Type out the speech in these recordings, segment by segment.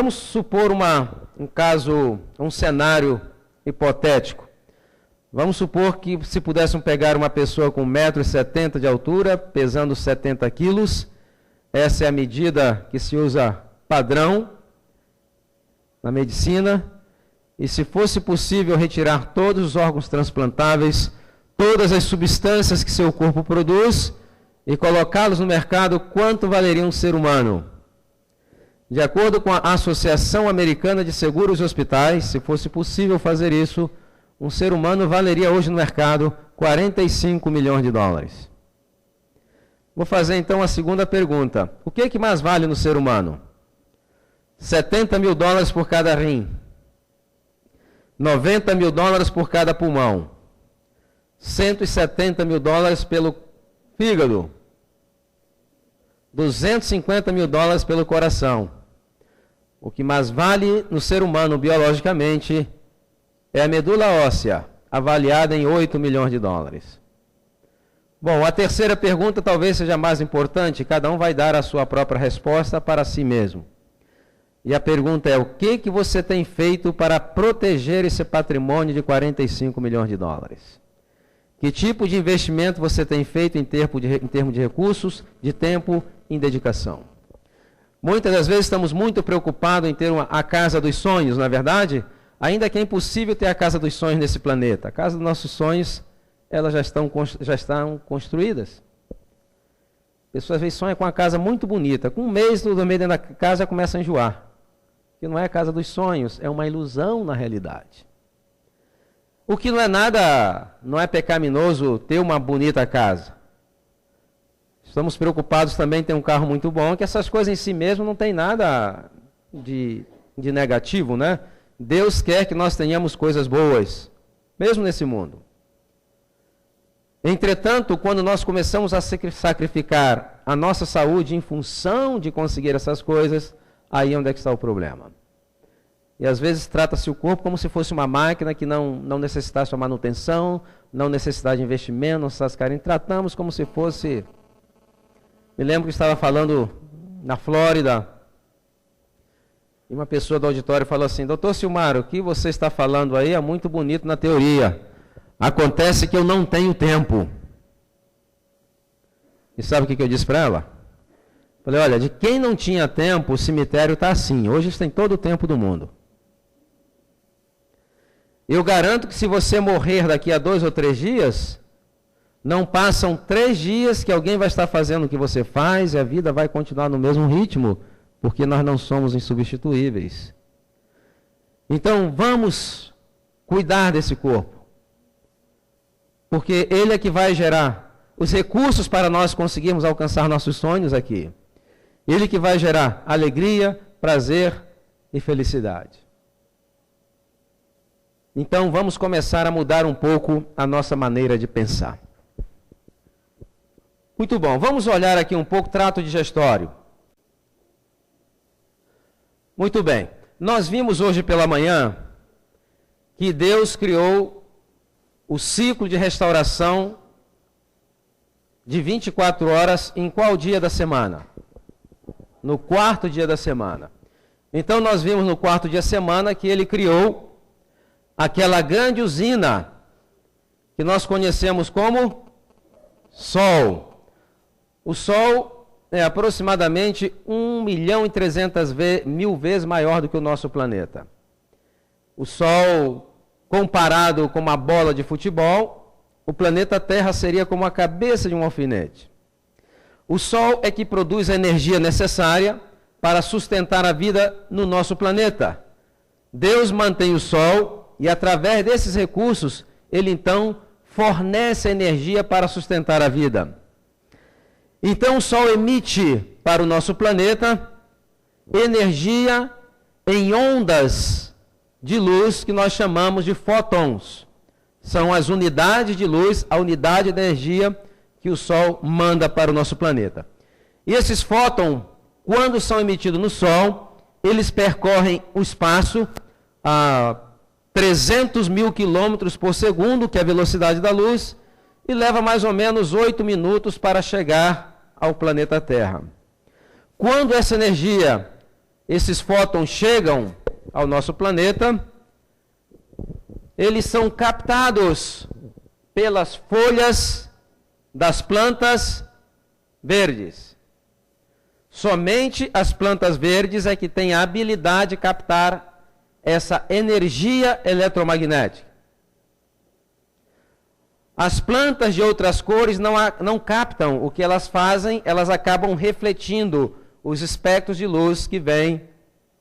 vamos supor um caso, um cenário hipotético. Vamos supor que se pudéssemos pegar uma pessoa com 1,70 m de altura, pesando 70 quilos, essa é a medida que se usa padrão na medicina, e se fosse possível retirar todos os órgãos transplantáveis, todas as substâncias que seu corpo produz, e colocá-los no mercado, quanto valeria um ser humano? De acordo com a Associação Americana de Seguros e Hospitais, se fosse possível fazer isso, um ser humano valeria hoje no mercado 45 milhões de dólares. Vou fazer então a segunda pergunta. O que é que mais vale no ser humano? 70 mil dólares por cada rim, 90 mil dólares por cada pulmão, 170 mil dólares pelo fígado, 250 mil dólares pelo coração. O que mais vale no ser humano biologicamente é a medula óssea, avaliada em 8 milhões de dólares. Bom, a terceira pergunta talvez seja mais importante, cada um vai dar a sua própria resposta para si mesmo. E a pergunta é, o que você tem feito para proteger esse patrimônio de 45 milhões de dólares? Que tipo de investimento você tem feito em termos de recursos, de tempo e dedicação? Muitas das vezes estamos muito preocupados em ter a casa dos sonhos, não é verdade? Ainda que é impossível ter a casa dos sonhos nesse planeta. A casa dos nossos sonhos, elas já estão construídas. Pessoas às vezes sonham com uma casa muito bonita. Com um mês do meio dentro da casa já começa a enjoar. Que não é a casa dos sonhos, é uma ilusão na realidade. O que não é pecaminoso ter uma bonita casa. Estamos preocupados também em ter um carro muito bom, que essas coisas em si mesmo não tem nada de negativo, né? Deus quer que nós tenhamos coisas boas, mesmo nesse mundo. Entretanto, quando nós começamos a sacrificar a nossa saúde em função de conseguir essas coisas, aí é onde é que está o problema. E às vezes trata-se o corpo como se fosse uma máquina que não necessitasse de manutenção, não necessitasse de investimento, não necessitasse de carinho. Tratamos como se fosse... Me lembro que estava falando na Flórida, e uma pessoa do auditório falou assim, doutor Silmar, o que você está falando aí é muito bonito na teoria. Acontece que eu não tenho tempo. E sabe o que eu disse para ela? Falei, olha, de quem não tinha tempo, o cemitério está assim. Hoje eles têm todo o tempo do mundo. Eu garanto que se você morrer daqui a 2 ou 3 dias, não passam 3 dias que alguém vai estar fazendo o que você faz e a vida vai continuar no mesmo ritmo, porque nós não somos insubstituíveis. Então, vamos cuidar desse corpo. Porque ele é que vai gerar os recursos para nós conseguirmos alcançar nossos sonhos aqui. Ele que vai gerar alegria, prazer e felicidade. Então, vamos começar a mudar um pouco a nossa maneira de pensar. Muito bom, vamos olhar aqui um pouco trato digestório. Muito bem, nós vimos hoje pela manhã que Deus criou o ciclo de restauração de 24 horas em qual dia da semana? No 4º dia da semana. Então nós vimos no 4º dia da semana que ele criou aquela grande usina que nós conhecemos como Sol. O Sol é aproximadamente 1.300.000 vezes maior do que o nosso planeta. O Sol, comparado com uma bola de futebol, o planeta Terra seria como a cabeça de um alfinete. O Sol é que produz a energia necessária para sustentar a vida no nosso planeta. Deus mantém o Sol e, através desses recursos, ele então fornece a energia para sustentar a vida. Então o Sol emite para o nosso planeta energia em ondas de luz que nós chamamos de fótons. São as unidades de luz, a unidade de energia que o Sol manda para o nosso planeta. E esses fótons, quando são emitidos no Sol, eles percorrem o espaço a 300.000 quilômetros por segundo, que é a velocidade da luz, e leva mais ou menos 8 minutos para chegar ao planeta Terra. Quando essa energia esses fótons chegam ao nosso planeta, eles são captados pelas folhas das plantas verdes. Somente as plantas verdes é que têm a habilidade de captar essa energia eletromagnética. As plantas de outras cores não captam o que elas fazem, elas acabam refletindo os espectros de luz que vêm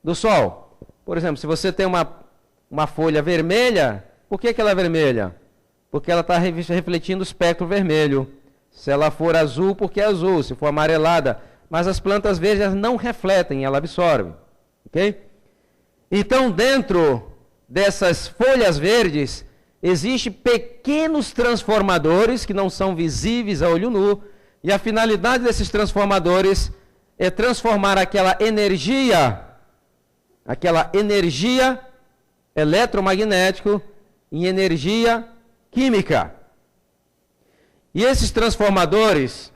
do Sol. Por exemplo, se você tem uma folha vermelha, por que ela é vermelha? Porque ela está refletindo o espectro vermelho. Se ela for azul, porque é azul. Se for amarelada. Mas as plantas verdes não refletem, ela absorve. Ok? Então, dentro dessas folhas verdes, existem pequenos transformadores que não são visíveis a olho nu. E a finalidade desses transformadores é transformar aquela energia eletromagnética em energia química. E esses transformadores,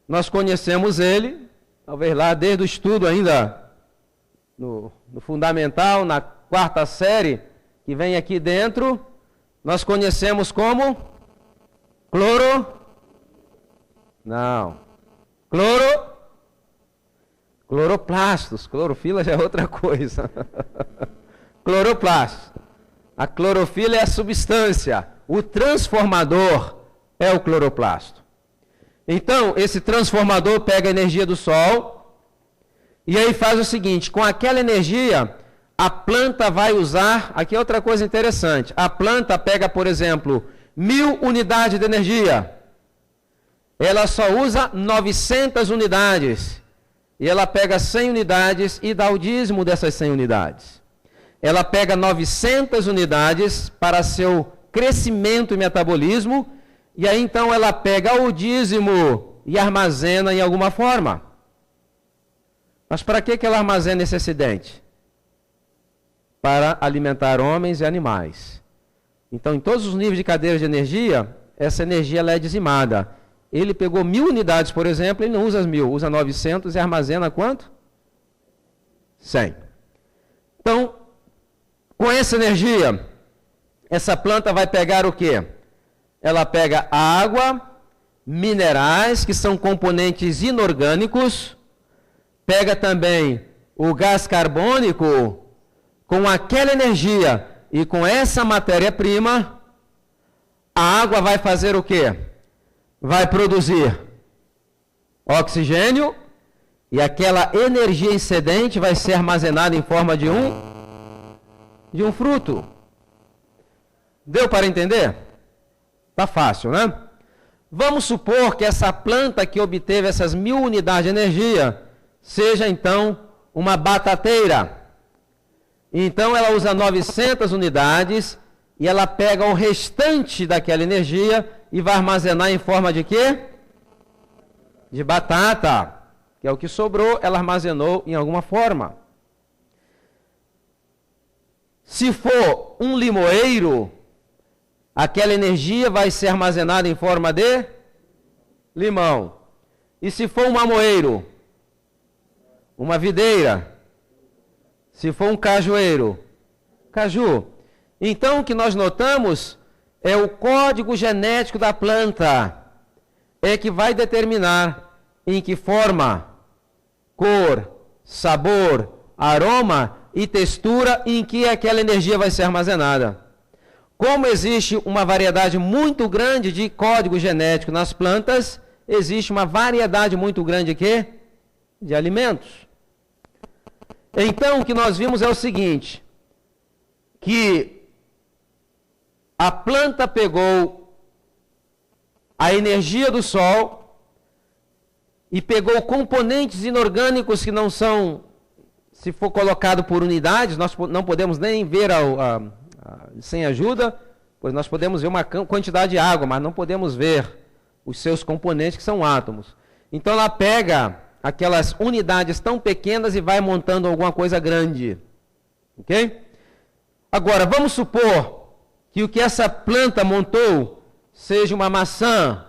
nós conhecemos ele, talvez lá desde o estudo ainda no fundamental, na 4ª série, que vem aqui dentro, nós conhecemos como cloroplastos. Clorofila já é outra coisa. Cloroplastos. A clorofila é a substância. O transformador é o cloroplasto. Então, esse transformador pega a energia do Sol e aí faz o seguinte, com aquela energia, a planta vai usar, aqui é outra coisa interessante, a planta pega, por exemplo, 1000 unidades de energia, ela só usa 900 unidades, e ela pega 100 unidades e dá o dízimo dessas 100 unidades. Ela pega 900 unidades para seu crescimento e metabolismo, e aí então ela pega o dízimo e armazena em alguma forma. Mas para que ela armazena esse excedente? Para alimentar homens e animais. Então, em todos os níveis de cadeia de energia, essa energia ela é dizimada. Ele pegou 1000 unidades, por exemplo, ele não usa as 1000, usa 900 e armazena quanto? 100. Então, com essa energia, essa planta vai pegar o quê? Ela pega água, minerais, que são componentes inorgânicos, pega também o gás carbônico, com aquela energia e com essa matéria-prima, a água vai fazer o quê? Vai produzir oxigênio e aquela energia excedente vai ser armazenada em forma de um fruto. Deu para entender? Tá fácil, né? Vamos supor que essa planta que obteve essas 1000 unidades de energia seja então uma batateira. Então ela usa 900 unidades e ela pega o restante daquela energia e vai armazenar em forma de quê? De batata, que é o que sobrou, ela armazenou em alguma forma. Se for um limoeiro, aquela energia vai ser armazenada em forma de limão. E se for um mamoeiro, uma videira, se for um cajueiro, caju. Então o que nós notamos é o código genético da planta, é que vai determinar em que forma, cor, sabor, aroma e textura em que aquela energia vai ser armazenada. Como existe uma variedade muito grande de código genético nas plantas, existe uma variedade muito grande de alimentos. Então, o que nós vimos é o seguinte, que a planta pegou a energia do Sol e pegou componentes inorgânicos que não são, se for colocado por unidades, nós não podemos nem ver sem ajuda, pois nós podemos ver uma quantidade de água, mas não podemos ver os seus componentes, que são átomos. Então ela pega aquelas unidades tão pequenas e vai montando alguma coisa grande. Ok? Agora, vamos supor que o que essa planta montou seja uma maçã.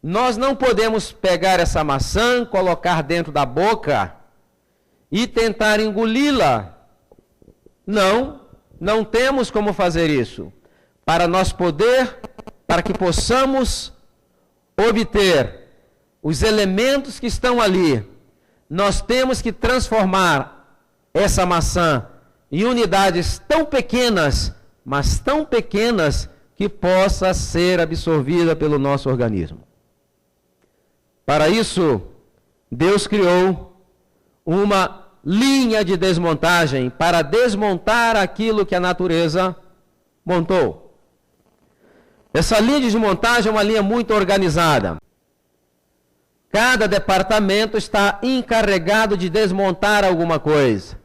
Nós não podemos pegar essa maçã, colocar dentro da boca e tentar engoli-la. Não temos como fazer isso. Para que possamos obter os elementos que estão ali, nós temos que transformar essa maçã em unidades tão pequenas, mas tão pequenas que possa ser absorvida pelo nosso organismo. Para isso, Deus criou uma linha de desmontagem para desmontar aquilo que a natureza montou. Essa linha de desmontagem é uma linha muito organizada. Cada departamento está encarregado de desmontar alguma coisa.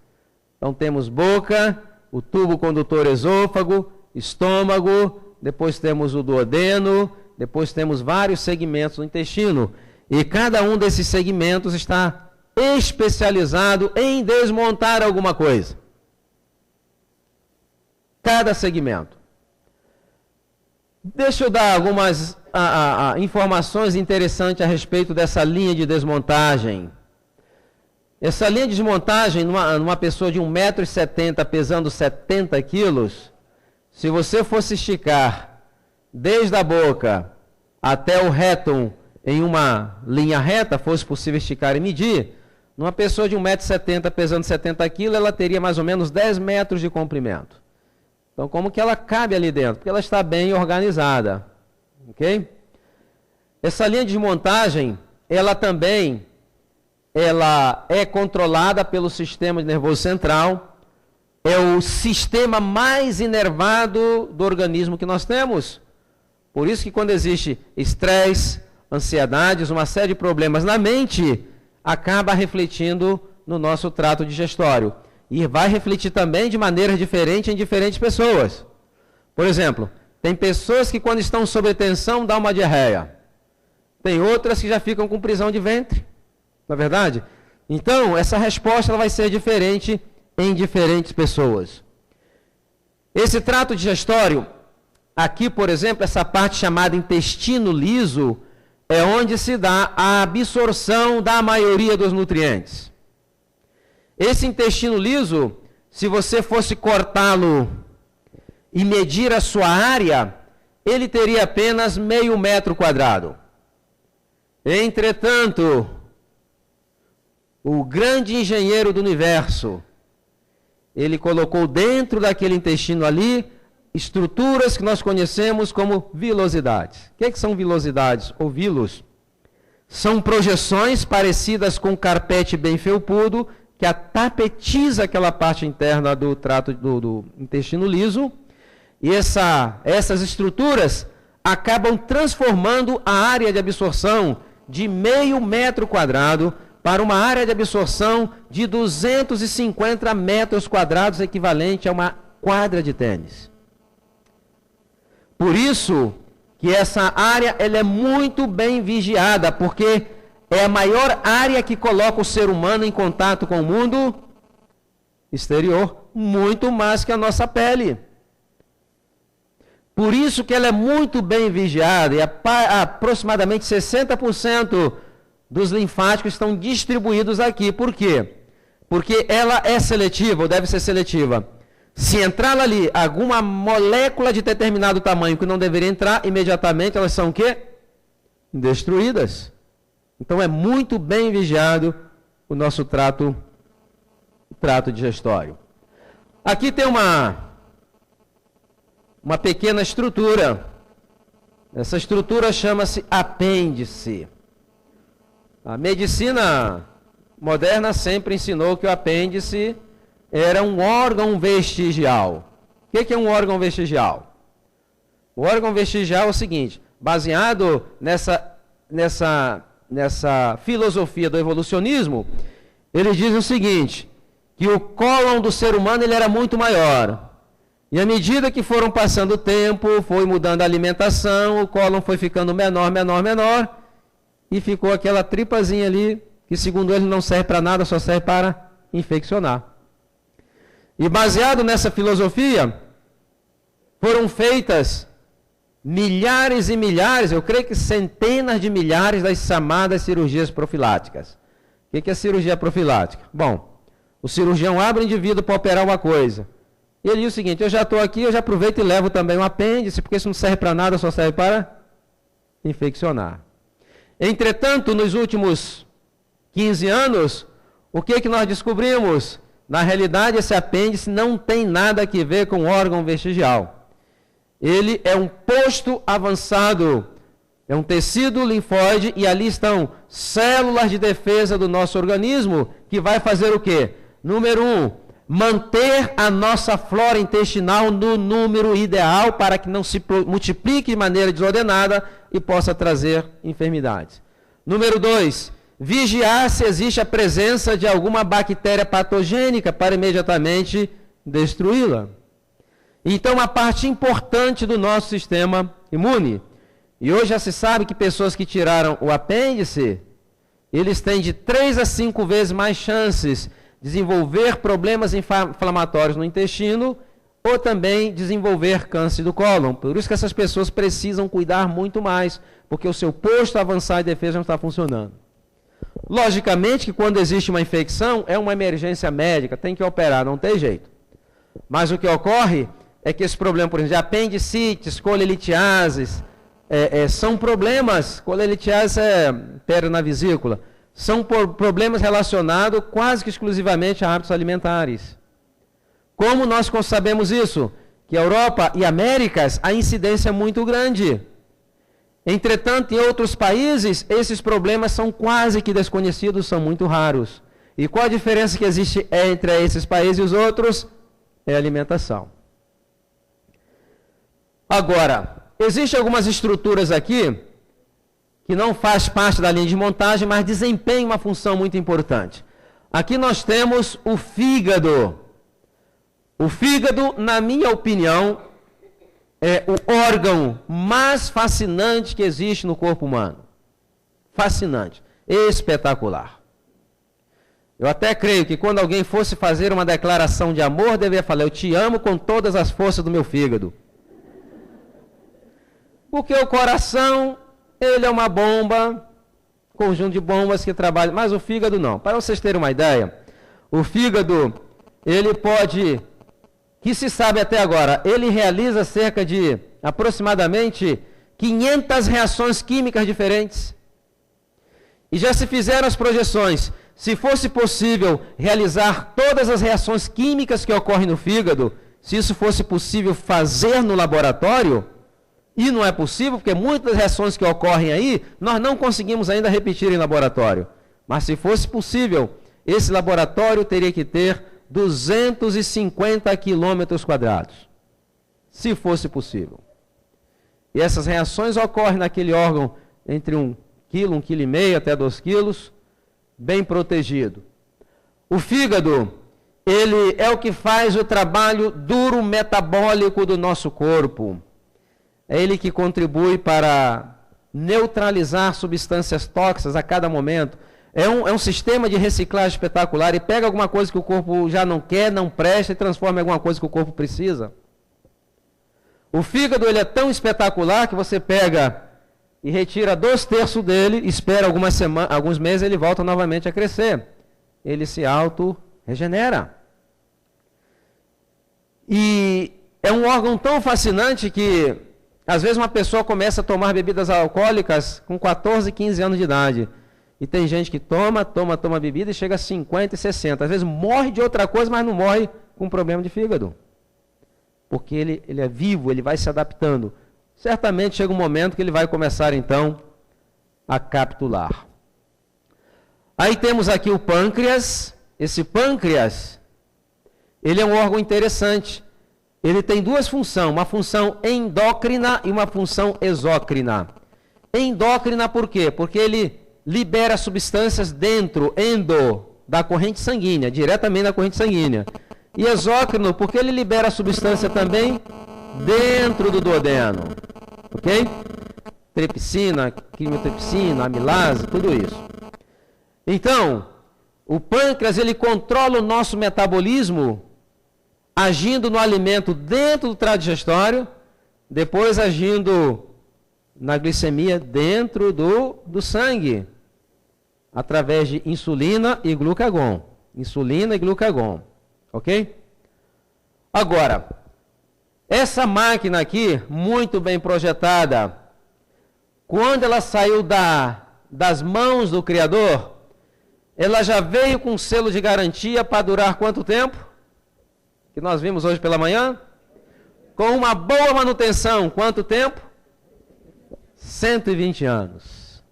Então temos boca, o tubo condutor esôfago, estômago, depois temos o duodeno, depois temos vários segmentos do intestino. E cada um desses segmentos está especializado em desmontar alguma coisa. Cada segmento. Deixa eu dar algumas informações interessantes a respeito dessa linha de desmontagem. Essa linha de desmontagem, numa pessoa de 1,70 m pesando 70 quilos, se você fosse esticar desde a boca até o retum em uma linha reta, fosse possível esticar e medir, numa pessoa de 1,70 m pesando 70 quilos, ela teria mais ou menos 10 metros de comprimento. Então, como que ela cabe ali dentro? Porque ela está bem organizada. Ok? Essa linha de desmontagem, ela é controlada pelo sistema nervoso central. É o sistema mais inervado do organismo que nós temos. Por isso que quando existe estresse, ansiedades, uma série de problemas na mente, acaba refletindo no nosso trato digestório. E vai refletir também de maneira diferente em diferentes pessoas. Por exemplo, tem pessoas que quando estão sob tensão dá uma diarreia. Tem outras que já ficam com prisão de ventre. Não é verdade? Então, essa resposta ela vai ser diferente em diferentes pessoas. Esse trato digestório, aqui, por exemplo, essa parte chamada intestino liso, é onde se dá a absorção da maioria dos nutrientes. Esse intestino liso, se você fosse cortá-lo e medir a sua área, ele teria apenas meio metro quadrado. Entretanto, o grande engenheiro do universo, ele colocou dentro daquele intestino ali estruturas que nós conhecemos como vilosidades. O que são vilosidades ou vilos? São projeções parecidas com um carpete bem felpudo, que tapetiza aquela parte interna do trato do intestino liso, e essas estruturas acabam transformando a área de absorção de meio metro quadrado para uma área de absorção de 250 metros quadrados, equivalente a uma quadra de tênis. Por isso que essa área ela é muito bem vigiada, porque é a maior área que coloca o ser humano em contato com o mundo exterior, muito mais que a nossa pele. Por isso que ela é muito bem vigiada, e aproximadamente 60% dos linfáticos estão distribuídos aqui. Por quê? Porque ela é seletiva, ou deve ser seletiva. Se entrar ali alguma molécula de determinado tamanho que não deveria entrar, imediatamente elas são o quê? Destruídas. Então é muito bem vigiado o nosso trato digestório. Aqui tem uma pequena estrutura. Essa estrutura chama-se apêndice. A medicina moderna sempre ensinou que o apêndice era um órgão vestigial. O que é um órgão vestigial? O órgão vestigial é o seguinte: baseado nessa filosofia do evolucionismo, ele diz o seguinte, que o cólon do ser humano ele era muito maior. E à medida que foram passando o tempo, foi mudando a alimentação, o cólon foi ficando menor, e ficou aquela tripazinha ali, que segundo ele não serve para nada, só serve para infeccionar. E baseado nessa filosofia, foram feitas milhares e milhares, eu creio que centenas de milhares das chamadas cirurgias profiláticas. O que é cirurgia profilática? Bom, O cirurgião abre o indivíduo para operar uma coisa. E ele diz o seguinte: eu já estou aqui, eu já aproveito e levo também um apêndice, porque isso não serve para nada, só serve para infeccionar. Entretanto, nos últimos 15 anos, o que nós descobrimos? Na realidade, esse apêndice não tem nada a ver com o órgão vestigial. Ele é um posto avançado, é um tecido linfóide, e ali estão células de defesa do nosso organismo, que vai fazer o quê? Número 1, manter a nossa flora intestinal no número ideal para que não se multiplique de maneira desordenada e possa trazer enfermidades. Número 2, vigiar se existe a presença de alguma bactéria patogênica para imediatamente destruí-la. Então, a parte importante do nosso sistema imune. E hoje já se sabe que pessoas que tiraram o apêndice, eles têm de 3 a 5 vezes mais chances de desenvolver problemas inflamatórios no intestino ou também desenvolver câncer do cólon. Por isso que essas pessoas precisam cuidar muito mais, porque o seu posto avançado de defesa não está funcionando. Logicamente que quando existe uma infecção, é uma emergência médica, tem que operar, não tem jeito. Mas o que ocorre é que esse problema, por exemplo, de apendicites, colelitiases, são problemas, colelitiase é pedra na vesícula, são problemas relacionados quase que exclusivamente a hábitos alimentares. Como nós sabemos isso? Que a Europa e Américas, a incidência é muito grande. Entretanto, em outros países, esses problemas são quase que desconhecidos, são muito raros. E qual a diferença que existe entre esses países e os outros? É a alimentação. Agora, existem algumas estruturas aqui que não faz parte da linha de montagem, mas desempenham uma função muito importante. Aqui nós temos o fígado. O fígado, na minha opinião, é o órgão mais fascinante que existe no corpo humano. Fascinante, espetacular. Eu até creio que quando alguém fosse fazer uma declaração de amor, deveria falar: eu te amo com todas as forças do meu fígado. Porque o coração, ele é uma bomba, conjunto de bombas que trabalham, mas o fígado não. Para vocês terem uma ideia, o fígado, ele pode, que se sabe até agora, ele realiza cerca de aproximadamente 500 reações químicas diferentes. E já se fizeram as projeções, se fosse possível realizar todas as reações químicas que ocorrem no fígado, se isso fosse possível fazer no laboratório, e não é possível, porque muitas reações que ocorrem aí, nós não conseguimos ainda repetir em laboratório. Mas se fosse possível, esse laboratório teria que ter 250 quilômetros quadrados. Se fosse possível. E essas reações ocorrem naquele órgão entre 1 quilo, 1,5 kg até 2 quilos, bem protegido. O fígado, ele é o que faz o trabalho duro metabólico do nosso corpo. É ele que contribui para neutralizar substâncias tóxicas a cada momento. É um sistema de reciclagem espetacular e pega alguma coisa que o corpo já não quer, não presta e transforma em alguma coisa que o corpo precisa. O fígado, ele é tão espetacular que você pega e retira 2/3 dele, espera alguns meses, ele volta novamente a crescer. Ele se auto-regenera. E é um órgão tão fascinante que às vezes uma pessoa começa a tomar bebidas alcoólicas com 14, 15 anos de idade. E tem gente que toma bebida e chega a 50 e 60. Às vezes morre de outra coisa, mas não morre com problema de fígado. Porque ele é vivo, ele vai se adaptando. Certamente chega um momento que ele vai começar então a capitular. Aí temos aqui o pâncreas. Esse pâncreas, ele é um órgão interessante. Ele tem duas funções, uma função endócrina e uma função exócrina. Endócrina por quê? Porque ele libera substâncias da corrente sanguínea, diretamente da corrente sanguínea. E exócrino, porque ele libera substância também dentro do duodeno. Ok? Tripsina, quimiotripsina, amilase, tudo isso. Então, o pâncreas, ele controla o nosso metabolismo agindo no alimento dentro do trato digestório, depois agindo na glicemia dentro do sangue, através de insulina e glucagon. Insulina e glucagon. Ok? Agora, essa máquina aqui, muito bem projetada, quando ela saiu das mãos do Criador, ela já veio com selo de garantia para durar quanto tempo? Que nós vimos hoje pela manhã? Com uma boa manutenção, quanto tempo? 120 anos.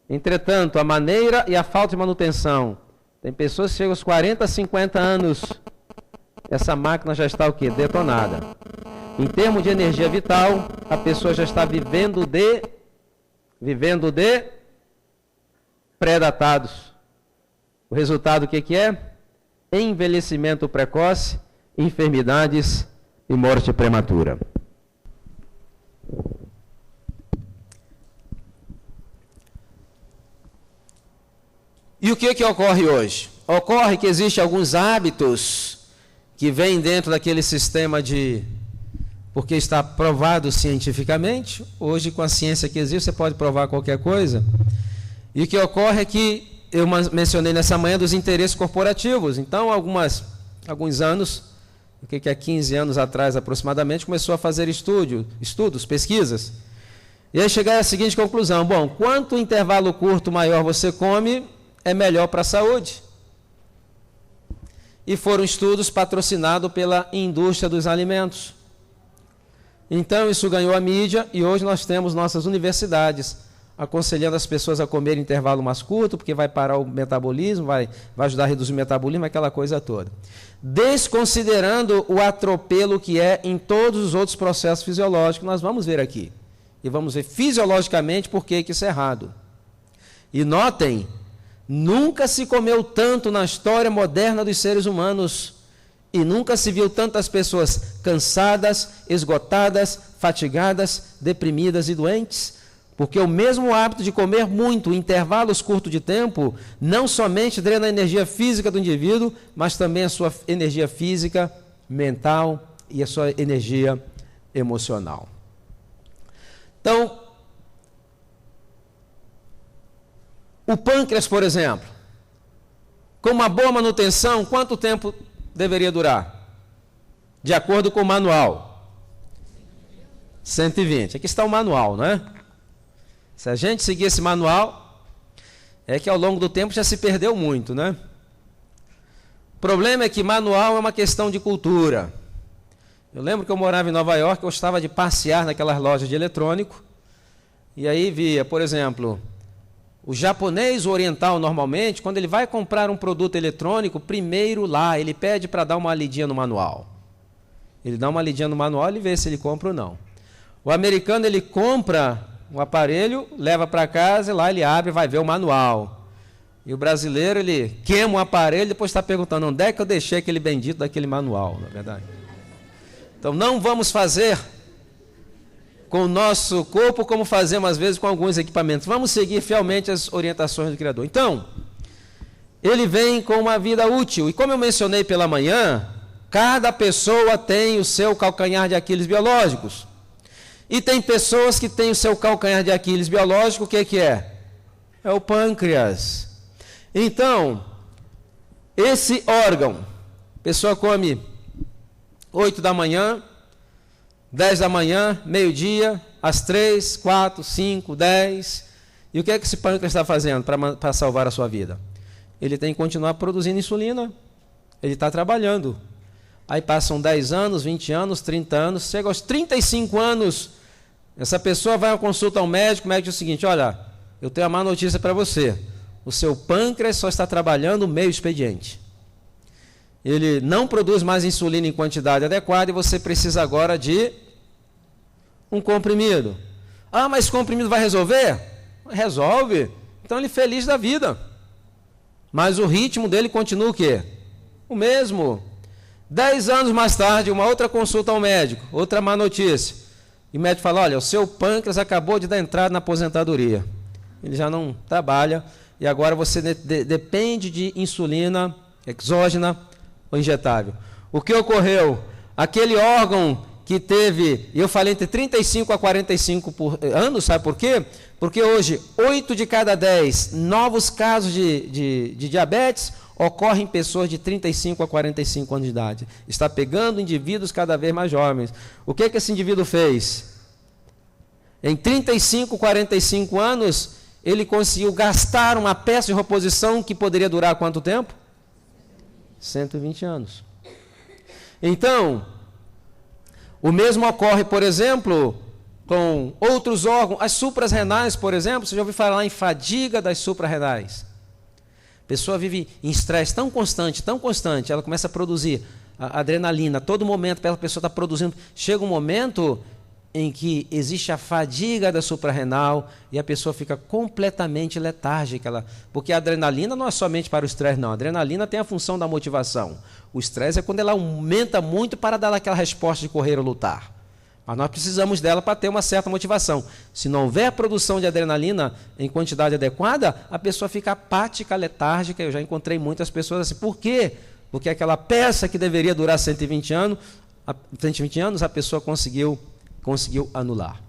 Entretanto, a maneira e a falta de manutenção. Tem pessoas que chegam aos 40, 50 anos. Essa máquina já está o quê? Detonada. Em termos de energia vital, a pessoa já está vivendo de pré-datados. O resultado o que é? Envelhecimento precoce, enfermidades e morte prematura. E o que ocorre hoje? Ocorre que existem alguns hábitos que vêm dentro daquele sistema porque está provado cientificamente. Hoje, com a ciência que existe, você pode provar qualquer coisa. E o que ocorre é que, eu mencionei nessa manhã, dos interesses corporativos. Então, alguns anos, o que é 15 anos atrás aproximadamente, começou a fazer estudos, pesquisas. E aí chegaram à seguinte conclusão: bom, quanto intervalo curto maior você come, é melhor para a saúde. E foram estudos patrocinados pela indústria dos alimentos. Então isso ganhou a mídia e hoje nós temos nossas universidades aconselhando as pessoas a comer em intervalo mais curto, porque vai parar o metabolismo, vai ajudar a reduzir o metabolismo, aquela coisa toda. Desconsiderando o atropelo que é em todos os outros processos fisiológicos, nós vamos ver aqui. E vamos ver fisiologicamente por que isso é errado. E notem, nunca se comeu tanto na história moderna dos seres humanos e nunca se viu tantas pessoas cansadas, esgotadas, fatigadas, deprimidas e doentes, porque o mesmo hábito de comer muito em intervalos curtos de tempo não somente drena a energia física do indivíduo, mas também a sua energia física, mental e a sua energia emocional. Então, o pâncreas, por exemplo, com uma boa manutenção, quanto tempo deveria durar? De acordo com o manual. 120. Aqui está o manual, não é? Se a gente seguir esse manual, é que ao longo do tempo já se perdeu muito, né? O problema é que manual é uma questão de cultura. Eu lembro que eu morava em Nova York, eu gostava de passear naquelas lojas de eletrônico, e aí via, por exemplo, o japonês oriental, normalmente, quando ele vai comprar um produto eletrônico, primeiro lá, ele pede para dar uma lidinha no manual. Ele dá uma lidinha no manual e vê se ele compra ou não. O americano, ele compra um aparelho, leva para casa, e lá ele abre e vai ver o manual. E o brasileiro, ele queima o aparelho e depois está perguntando onde é que eu deixei aquele bendito daquele manual, na verdade. Então, não vamos fazer com o nosso corpo como fazemos às vezes com alguns equipamentos. Vamos seguir fielmente as orientações do Criador. Então, ele vem com uma vida útil. E como eu mencionei pela manhã, cada pessoa tem o seu calcanhar de Aquiles biológicos. E tem pessoas que têm o seu calcanhar de Aquiles biológico, o que é? É o pâncreas. Então, esse órgão, a pessoa come 8 da manhã, 10 da manhã, meio-dia, às 3, 4, 5, 10. E o que é que esse pâncreas está fazendo para salvar a sua vida? Ele tem que continuar produzindo insulina. Ele está trabalhando. Aí passam 10 anos, 20 anos, 30 anos, chega aos 35 anos, essa pessoa vai à consulta ao médico, o médico diz o seguinte: olha, eu tenho uma má notícia para você. O seu pâncreas só está trabalhando meio expediente. Ele não produz mais insulina em quantidade adequada e você precisa agora de um comprimido. Ah, mas comprimido vai resolver? Resolve. Então ele é feliz da vida. Mas o ritmo dele continua o quê? O mesmo. 10 anos mais tarde, uma outra consulta ao médico, outra má notícia. E o médico fala: olha, o seu pâncreas acabou de dar entrada na aposentadoria. Ele já não trabalha e agora você depende de insulina exógena ou injetável. O que ocorreu? Aquele órgão que teve, eu falei entre 35 a 45 anos, sabe por quê? Porque hoje, 8 de cada 10 novos casos de diabetes ocorrem em pessoas de 35 a 45 anos de idade. Está pegando indivíduos cada vez mais jovens. O que esse indivíduo fez? Em 35, 45 anos, ele conseguiu gastar uma peça de reposição que poderia durar quanto tempo? 120 anos. Então, o mesmo ocorre, por exemplo, com outros órgãos, as suprarrenais, por exemplo. Você já ouviu falar em fadiga das suprarrenais? A pessoa vive em estresse tão constante, ela começa a produzir a adrenalina, a todo momento a pessoa está produzindo. Chega um momento em que existe a fadiga da suprarrenal e a pessoa fica completamente letárgica. Porque a adrenalina não é somente para o estresse, não. A adrenalina tem a função da motivação. O estresse é quando ela aumenta muito para dar aquela resposta de correr ou lutar. Mas nós precisamos dela para ter uma certa motivação. Se não houver a produção de adrenalina em quantidade adequada, a pessoa fica apática, letárgica. Eu já encontrei muitas pessoas assim. Por quê? Porque aquela peça que deveria durar 120 anos, a pessoa conseguiu anular.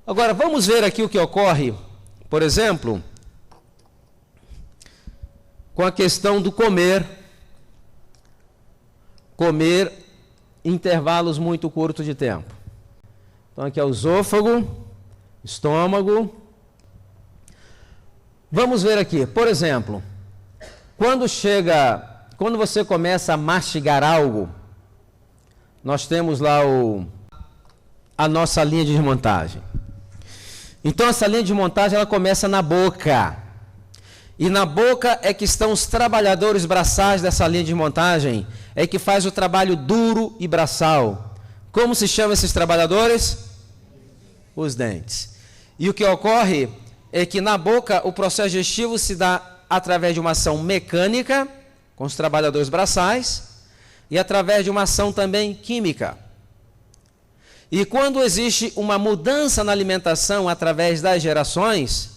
Agora, vamos ver aqui o que ocorre, por exemplo, com a questão do comer intervalos muito curtos de tempo. Então, aqui é o esôfago, estômago. Vamos ver aqui, por exemplo, quando você começa a mastigar algo, nós temos lá a nossa linha de montagem. Então, essa linha de montagem, ela começa na boca. E na boca é que estão os trabalhadores braçais dessa linha de montagem, é que faz o trabalho duro e braçal. Como se chamam esses trabalhadores? Os dentes. E o que ocorre é que na boca o processo digestivo se dá através de uma ação mecânica, com os trabalhadores braçais, e através de uma ação também química. E quando existe uma mudança na alimentação através das gerações,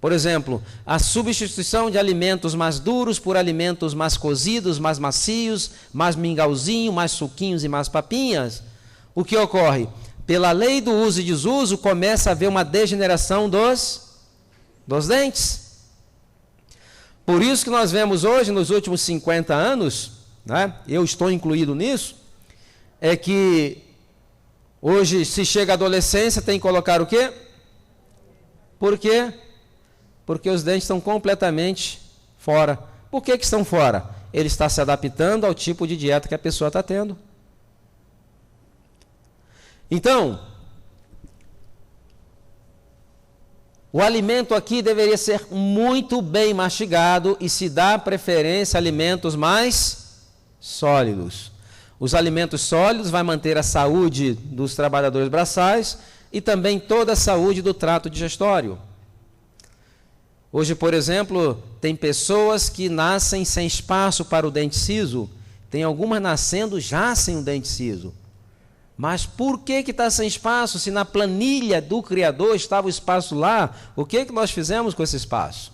por exemplo, a substituição de alimentos mais duros por alimentos mais cozidos, mais macios, mais mingauzinho, mais suquinhos e mais papinhas, o que ocorre? Pela lei do uso e desuso, começa a haver uma degeneração dos dentes. Por isso que nós vemos hoje, nos últimos 50 anos, né, eu estou incluído nisso, é que hoje, se chega à adolescência, tem que colocar o quê? Por quê? Porque os dentes estão completamente fora. Por que estão fora? Ele está se adaptando ao tipo de dieta que a pessoa está tendo. Então, o alimento aqui deveria ser muito bem mastigado e se dá preferência a alimentos mais sólidos. Os alimentos sólidos vão manter a saúde dos trabalhadores braçais e também toda a saúde do trato digestório. Hoje, por exemplo, tem pessoas que nascem sem espaço para o dente ciso. Tem algumas nascendo já sem o dente ciso. Mas por que está sem espaço? Se na planilha do Criador estava o espaço lá, o que nós fizemos com esse espaço?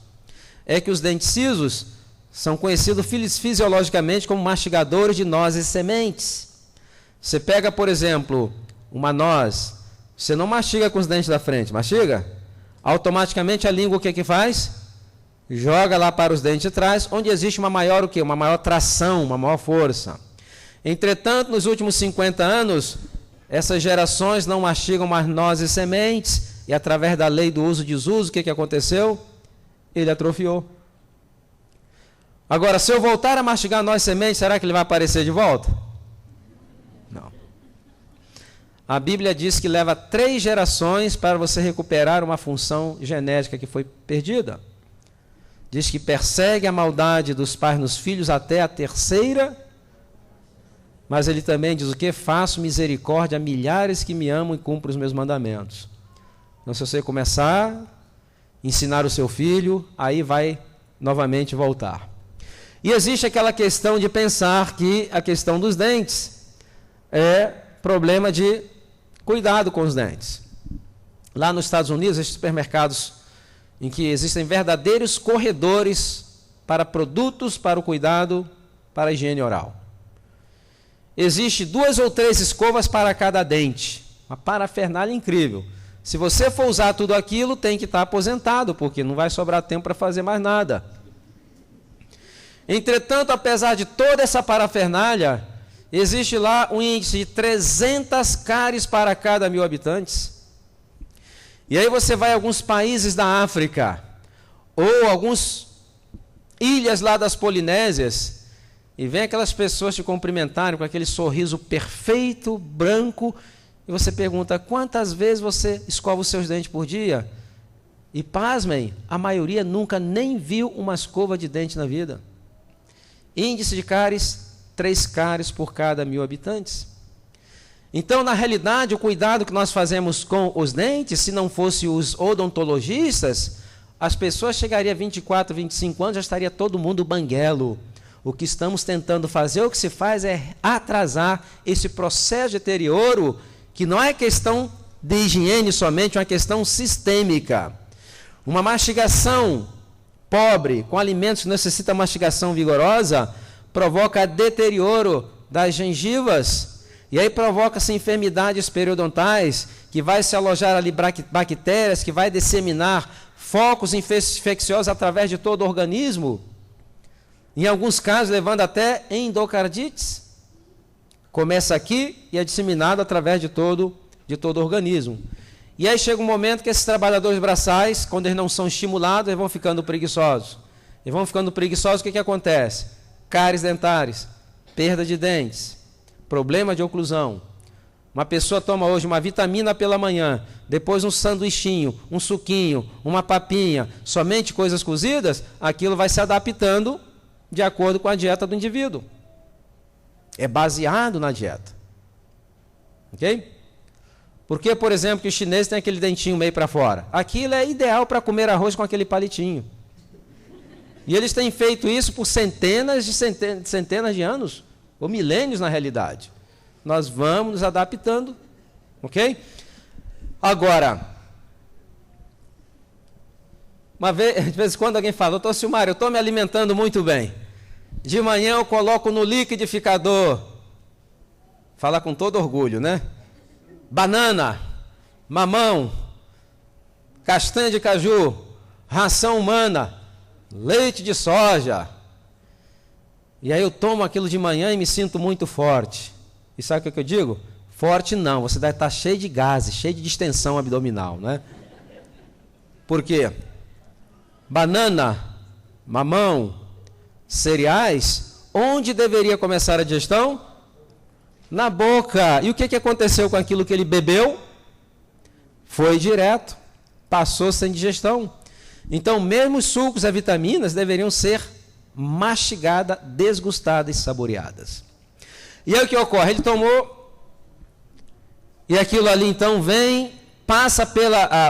É que os dentes cisos são conhecidos fisiologicamente como mastigadores de nozes e sementes. Você pega, por exemplo, uma noz, você não mastiga com os dentes da frente, mastiga? Automaticamente a língua o que faz? Joga lá para os dentes de trás, onde existe uma maior Uma maior tração, uma maior força. Entretanto, nos últimos 50 anos, essas gerações não mastigam mais nozes e sementes, e através da lei do uso e desuso, o que aconteceu? Ele atrofiou. Agora, se eu voltar a mastigar nozes e sementes, será que ele vai aparecer de volta? Não. A Bíblia diz que leva 3 gerações para você recuperar uma função genética que foi perdida. Diz que persegue a maldade dos pais nos filhos até a 3ª. Mas ele também diz o quê? Faço misericórdia a milhares que me amam e cumprem os meus mandamentos. Então, se você começar a ensinar o seu filho, aí vai novamente voltar. E existe aquela questão de pensar que a questão dos dentes é problema de cuidado com os dentes. Lá nos Estados Unidos, existem supermercados em que existem verdadeiros corredores para produtos para o cuidado, para a higiene oral. existe 2 ou 3 escovas para cada dente. Uma parafernália incrível. Se você for usar tudo aquilo, tem que estar aposentado, porque não vai sobrar tempo para fazer mais nada. Entretanto, apesar de toda essa parafernália, existe lá um índice de 300 cáries para cada 1.000 habitantes. E aí você vai a alguns países da África, ou algumas ilhas lá das Polinésias, e vem aquelas pessoas te cumprimentarem com aquele sorriso perfeito, branco, e você pergunta, quantas vezes você escova os seus dentes por dia? E pasmem, a maioria nunca nem viu uma escova de dente na vida. Índice de cáries, 3 cáries por cada 1.000 habitantes. Então, na realidade, o cuidado que nós fazemos com os dentes, se não fosse os odontologistas, as pessoas chegariam a 24, 25 anos, já estaria todo mundo banguelo. O que estamos tentando fazer, o que se faz é atrasar esse processo de deterioro, que não é questão de higiene somente, é uma questão sistêmica. Uma mastigação pobre, com alimentos que necessitam mastigação vigorosa, provoca deterioro das gengivas, e aí provoca-se enfermidades periodontais, que vai se alojar ali bactérias, que vai disseminar focos infecciosos através de todo o organismo, em alguns casos levando até endocardites. Começa aqui e é disseminado através de todo o organismo. E aí chega um momento que esses trabalhadores braçais, quando eles não são estimulados, eles vão ficando preguiçosos. Eles vão ficando preguiçosos, o que acontece? Cáries dentares, perda de dentes, problema de oclusão. Uma pessoa toma hoje uma vitamina pela manhã, depois um sanduichinho, um suquinho, uma papinha, somente coisas cozidas, aquilo vai se adaptando de acordo com a dieta do indivíduo. É baseado na dieta. Ok? Porque, por exemplo, que os chineses têm aquele dentinho meio para fora. Aquilo é ideal para comer arroz com aquele palitinho. E eles têm feito isso por centenas de anos, ou milênios na realidade. Nós vamos nos adaptando, ok? Agora, de vez em quando alguém fala, doutor Silmar, eu estou me alimentando muito bem. De manhã eu coloco no liquidificador, fala com todo orgulho, né? Banana, mamão, castanha de caju, ração humana, leite de soja. E aí eu tomo aquilo de manhã e me sinto muito forte. E sabe o que eu digo? Forte não, você deve estar cheio de gases, cheio de distensão abdominal, né? Por quê? Banana, mamão, cereais, onde deveria começar a digestão? Na boca. E o que aconteceu com aquilo que ele bebeu? Foi direto, passou sem digestão. Então, mesmo os sucos e vitaminas deveriam ser mastigadas, desgustadas e saboreadas. E aí o que ocorre? Ele tomou, e aquilo ali então vem, passa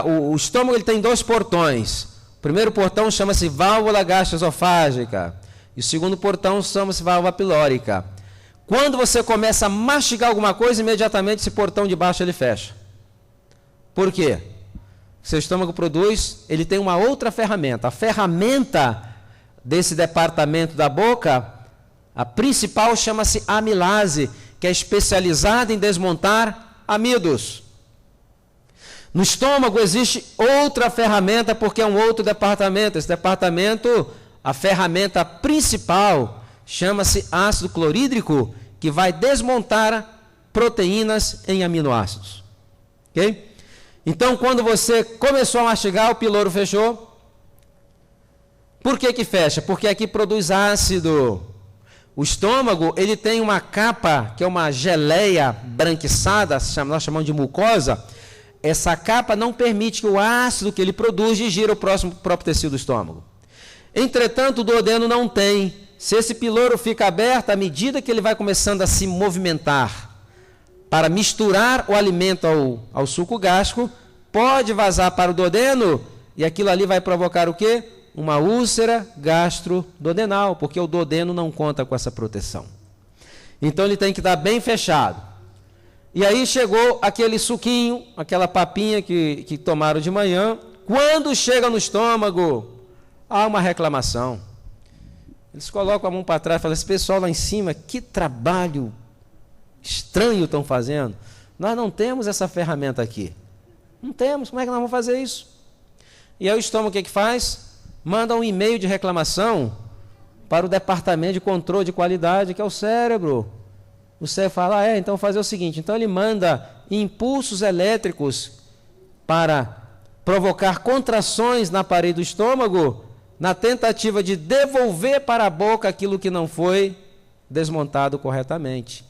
o estômago, ele tem 2 portões. O primeiro portão chama-se válvula gastroesofágica, e o segundo portão chama-se válvula pilórica. Quando você começa a mastigar alguma coisa, imediatamente esse portão de baixo ele fecha. Por quê? Seu estômago produz, ele tem uma outra ferramenta. A ferramenta desse departamento da boca, a principal chama-se amilase, que é especializada em desmontar amidos. No estômago existe outra ferramenta, porque é um outro departamento. Esse departamento, a ferramenta principal, chama-se ácido clorídrico, que vai desmontar proteínas em aminoácidos. Ok? Então, quando você começou a mastigar, o piloro fechou. Por que fecha? Porque aqui produz ácido. O estômago, ele tem uma capa, que é uma geleia branquiçada, nós chamamos de mucosa. Essa capa não permite que o ácido que ele produz gira o próprio tecido do estômago. Entretanto, o duodeno não tem. Se esse piloro fica aberto, à medida que ele vai começando a se movimentar para misturar o alimento ao suco gástrico, pode vazar para o duodeno e aquilo ali vai provocar o quê? Uma úlcera gastroduodenal, porque o duodeno não conta com essa proteção. Então ele tem que estar bem fechado. E aí chegou aquele suquinho, aquela papinha que tomaram de manhã. Quando chega no estômago, há uma reclamação. Eles colocam a mão para trás e falam, esse pessoal lá em cima, que trabalho estranho estão fazendo. Nós não temos essa ferramenta aqui. Não temos, como é que nós vamos fazer isso? E aí o estômago o que faz? Manda um e-mail de reclamação para o departamento de controle de qualidade, que é o cérebro. O cérebro fala, então fazer o seguinte, então ele manda impulsos elétricos para provocar contrações na parede do estômago, na tentativa de devolver para a boca aquilo que não foi desmontado corretamente.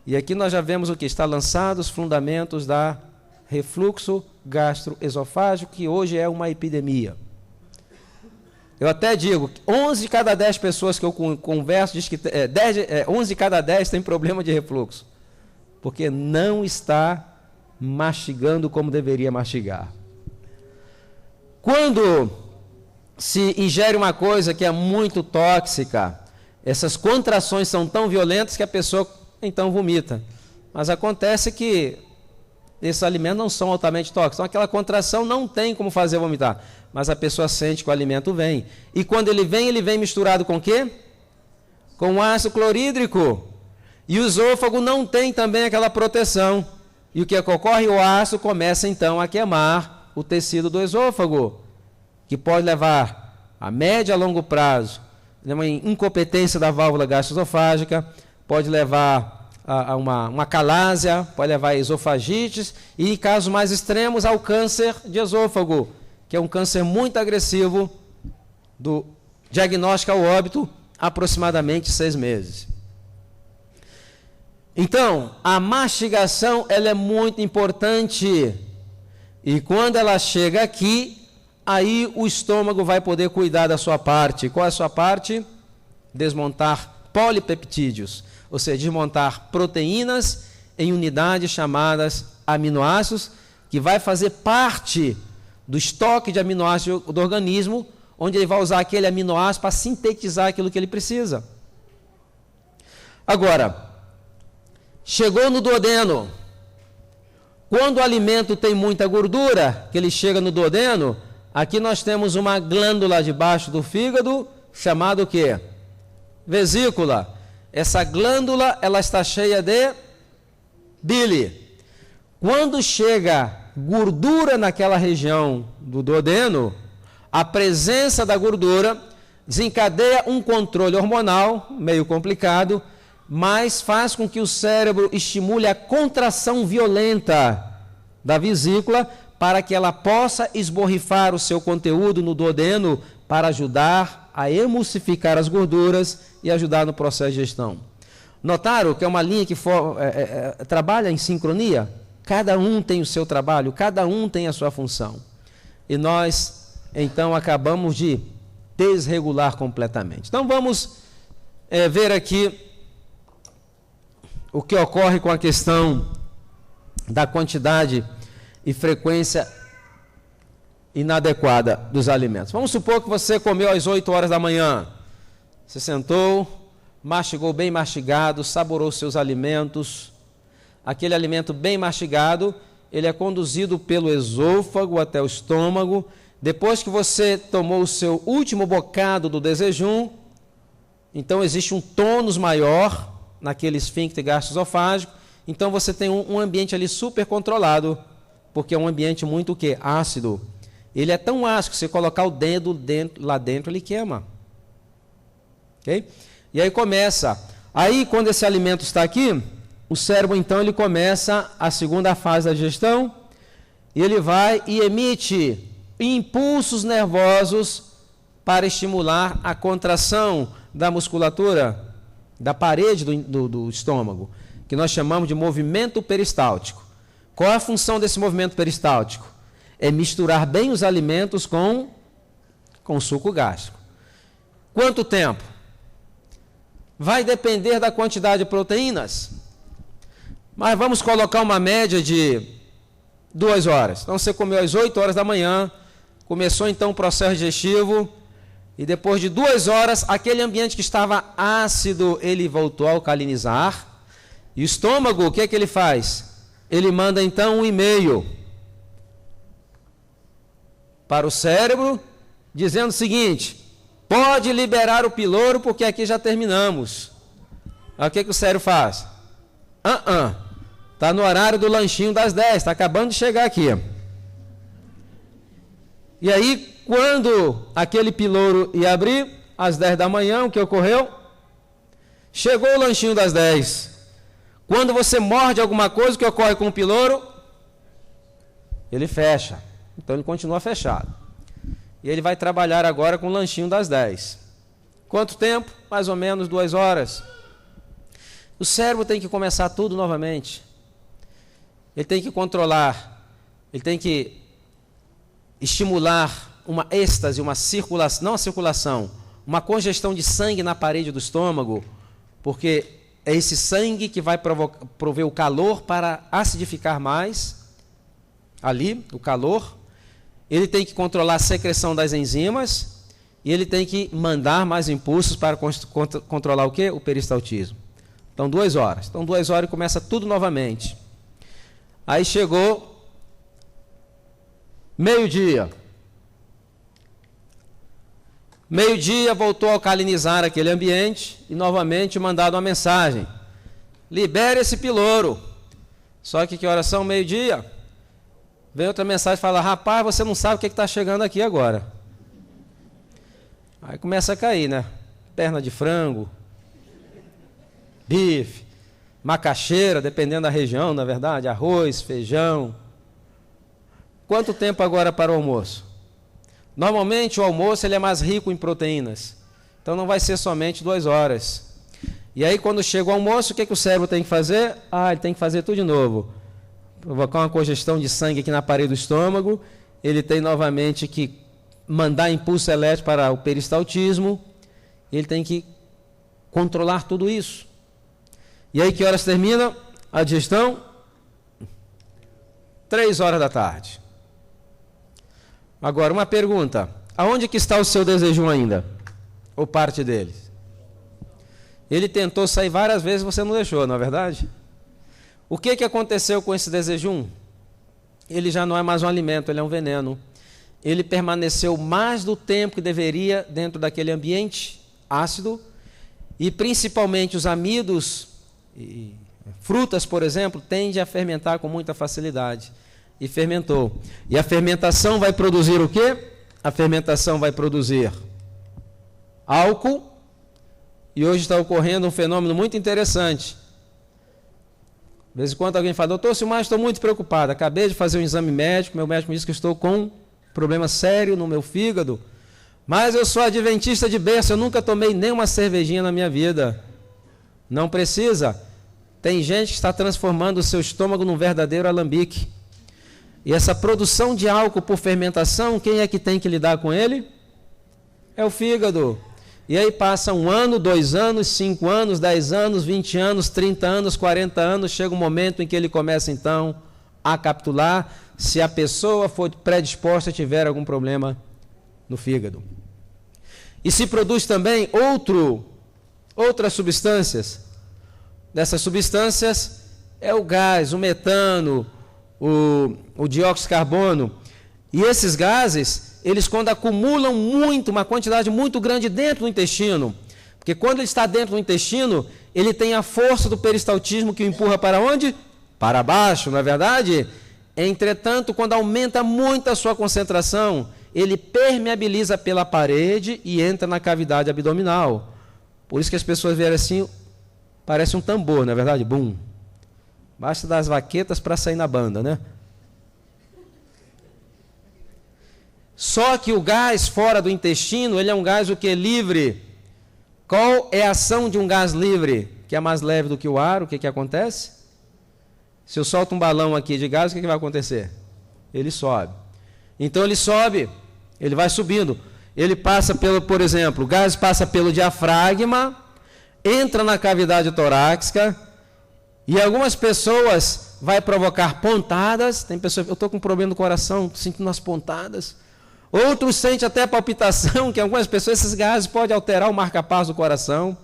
E aqui nós já vemos o que? Está lançado os fundamentos da refluxo gastroesofágico, que hoje é uma epidemia. Eu até digo, 11 de cada 10 pessoas que eu converso, diz que 11 de cada 10 tem problema de refluxo, porque não está mastigando como deveria mastigar. Quando se ingere uma coisa que é muito tóxica, essas contrações são tão violentas que a pessoa então vomita. Mas acontece que esses alimentos não são altamente tóxicos. Então aquela contração não tem como fazer vomitar. Mas a pessoa sente que o alimento vem. E quando ele vem misturado com o quê? Com ácido clorídrico. E o esôfago não tem também aquela proteção. E o que ocorre? O ácido começa então a queimar o tecido do esôfago, que pode levar a médio e a longo prazo uma incompetência da válvula gastroesofágica, pode levar a uma calásia, pode levar a esofagites e, em casos mais extremos, ao câncer de esôfago, que é um câncer muito agressivo, do diagnóstico ao óbito, aproximadamente 6 meses. Então, a mastigação ela é muito importante e quando ela chega aqui, aí o estômago vai poder cuidar da sua parte. Qual é a sua parte? Desmontar polipeptídeos, ou seja, desmontar proteínas em unidades chamadas aminoácidos, que vai fazer parte do estoque de aminoácidos do organismo, onde ele vai usar aquele aminoácido para sintetizar aquilo que ele precisa. Agora, chegou no duodeno. Quando o alimento tem muita gordura, que ele chega no duodeno, aqui nós temos uma glândula debaixo do fígado, chamada o quê? Vesícula. Essa glândula, ela está cheia de bile. Quando chega gordura naquela região do duodeno, a presença da gordura desencadeia um controle hormonal, meio complicado, mas faz com que o cérebro estimule a contração violenta da vesícula para que ela possa esborrifar o seu conteúdo no duodeno para ajudar a emulsificar as gorduras e ajudar no processo de digestão. Notaram que é uma linha que trabalha em sincronia? Cada um tem o seu trabalho, cada um tem a sua função. E nós, então, acabamos de desregular completamente. Então, vamos ver aqui o que ocorre com a questão da quantidade e frequência inadequada dos alimentos. Vamos supor que você comeu às 8 horas da manhã. Você sentou, mastigou bem mastigado, saborou seus alimentos. Aquele alimento bem mastigado, ele é conduzido pelo esôfago até o estômago. Depois que você tomou o seu último bocado do desejum, então existe um tônus maior naquele esfíncter gastroesofágico. Então você tem um ambiente ali super controlado, porque é um ambiente muito o quê? Ácido. Ele é tão ácido que se colocar o dedo lá dentro, ele queima. Ok? E aí começa. Aí quando esse alimento está aqui, o cérebro então ele começa a segunda fase da digestão, e ele vai e emite impulsos nervosos para estimular a contração da musculatura da parede do estômago, que nós chamamos de movimento peristáltico. Qual é a função desse movimento peristáltico? É misturar bem os alimentos com o suco gástrico. Quanto tempo? Vai depender da quantidade de proteínas, mas vamos colocar uma média de 2 horas. Então você comeu às 8 horas da manhã, começou então o processo digestivo, e depois de 2 horas, aquele ambiente que estava ácido, ele voltou a alcalinizar. E o estômago, o que é que ele faz? Ele manda então um e-mail para o cérebro, dizendo o seguinte: pode liberar o piloro, porque aqui já terminamos. Aí o que o cérebro faz? Está no horário do lanchinho das 10, está acabando de chegar aqui. E aí, quando aquele pilouro ia abrir, às 10 da manhã, o que ocorreu? Chegou o lanchinho das 10. Quando você morde alguma coisa, o que ocorre com o pilouro? Ele fecha. Então ele continua fechado. E ele vai trabalhar agora com o lanchinho das 10. Quanto tempo? Mais ou menos 2 horas. O cérebro tem que começar tudo novamente. Ele tem que controlar, ele tem que estimular uma êxtase, uma circulação, não a circulação, uma congestão de sangue na parede do estômago, porque é esse sangue que vai prover o calor para acidificar mais ali, o calor. Ele tem que controlar a secreção das enzimas e ele tem que mandar mais impulsos para controlar o quê? O peristaltismo. Então, 2 horas. Então, 2 horas e começa tudo novamente. Aí chegou meio-dia. Meio-dia voltou a alcalinizar aquele ambiente e novamente mandado uma mensagem. Libere esse pilouro. Só que horas são? Meio-dia. Vem outra mensagem e fala, rapaz, você não sabe o que está chegando aqui agora. Aí começa a cair, né? Perna de frango, bife, macaxeira, dependendo da região, na verdade, arroz, feijão. Quanto tempo agora para o almoço? Normalmente o almoço ele é mais rico em proteínas. Então não vai ser somente 2 horas. E aí quando chega o almoço, o que o cérebro tem que fazer? Ele tem que fazer tudo de novo. Provocar uma congestão de sangue aqui na parede do estômago. Ele tem novamente que mandar impulso elétrico para o peristaltismo. Ele tem que controlar tudo isso. E aí que horas termina a digestão? 3 horas da tarde. Agora, uma pergunta. Aonde que está o seu desejum ainda? Ou parte dele? Ele tentou sair várias vezes e você não deixou, não é verdade? O que aconteceu com esse desejum? Ele já não é mais um alimento, ele é um veneno. Ele permaneceu mais do tempo que deveria dentro daquele ambiente ácido e principalmente os amidos e frutas, por exemplo, tendem a fermentar com muita facilidade. E fermentou. E a fermentação vai produzir o quê? A fermentação vai produzir álcool. E hoje está ocorrendo um fenômeno muito interessante. De vez em quando alguém fala, doutor Silmar, estou muito preocupado. Acabei de fazer um exame médico, meu médico me disse que estou com um problema sério no meu fígado. Mas eu sou adventista de berço, eu nunca tomei nenhuma cervejinha na minha vida. Não precisa. Tem gente que está transformando o seu estômago num verdadeiro alambique. E essa produção de álcool por fermentação, quem é que tem que lidar com ele? É o fígado. E aí passa 1 ano, 2 anos, 5 anos, 10 anos, 20 anos, 30 anos, 40 anos, chega um momento em que ele começa então a capitular, se a pessoa for predisposta a tiver algum problema no fígado. E se produz também outras substâncias. Dessas substâncias é o gás, o metano, o dióxido de carbono. E esses gases, eles quando acumulam uma quantidade muito grande dentro do intestino, porque quando ele está dentro do intestino, ele tem a força do peristaltismo que o empurra para onde? Para baixo, não é verdade? Entretanto, quando aumenta muito a sua concentração, ele permeabiliza pela parede e entra na cavidade abdominal. Por isso que as pessoas veem assim, parece um tambor, não é verdade? Bum. Basta dar as vaquetas para sair na banda, né? Só que o gás fora do intestino, ele é um gás o que? Livre. Qual é a ação de um gás livre? Que é mais leve do que o ar, o que acontece? Se eu solto um balão aqui de gás, o que vai acontecer? Ele sobe. Então ele sobe, ele vai subindo. Ele passa por exemplo, o gás passa pelo diafragma, entra na cavidade torácica, e algumas pessoas vai provocar pontadas. Tem pessoas, eu estou com um problema no coração, sinto umas pontadas. Outros sentem até palpitação, que algumas pessoas, esses gases podem alterar o marca-passo do coração.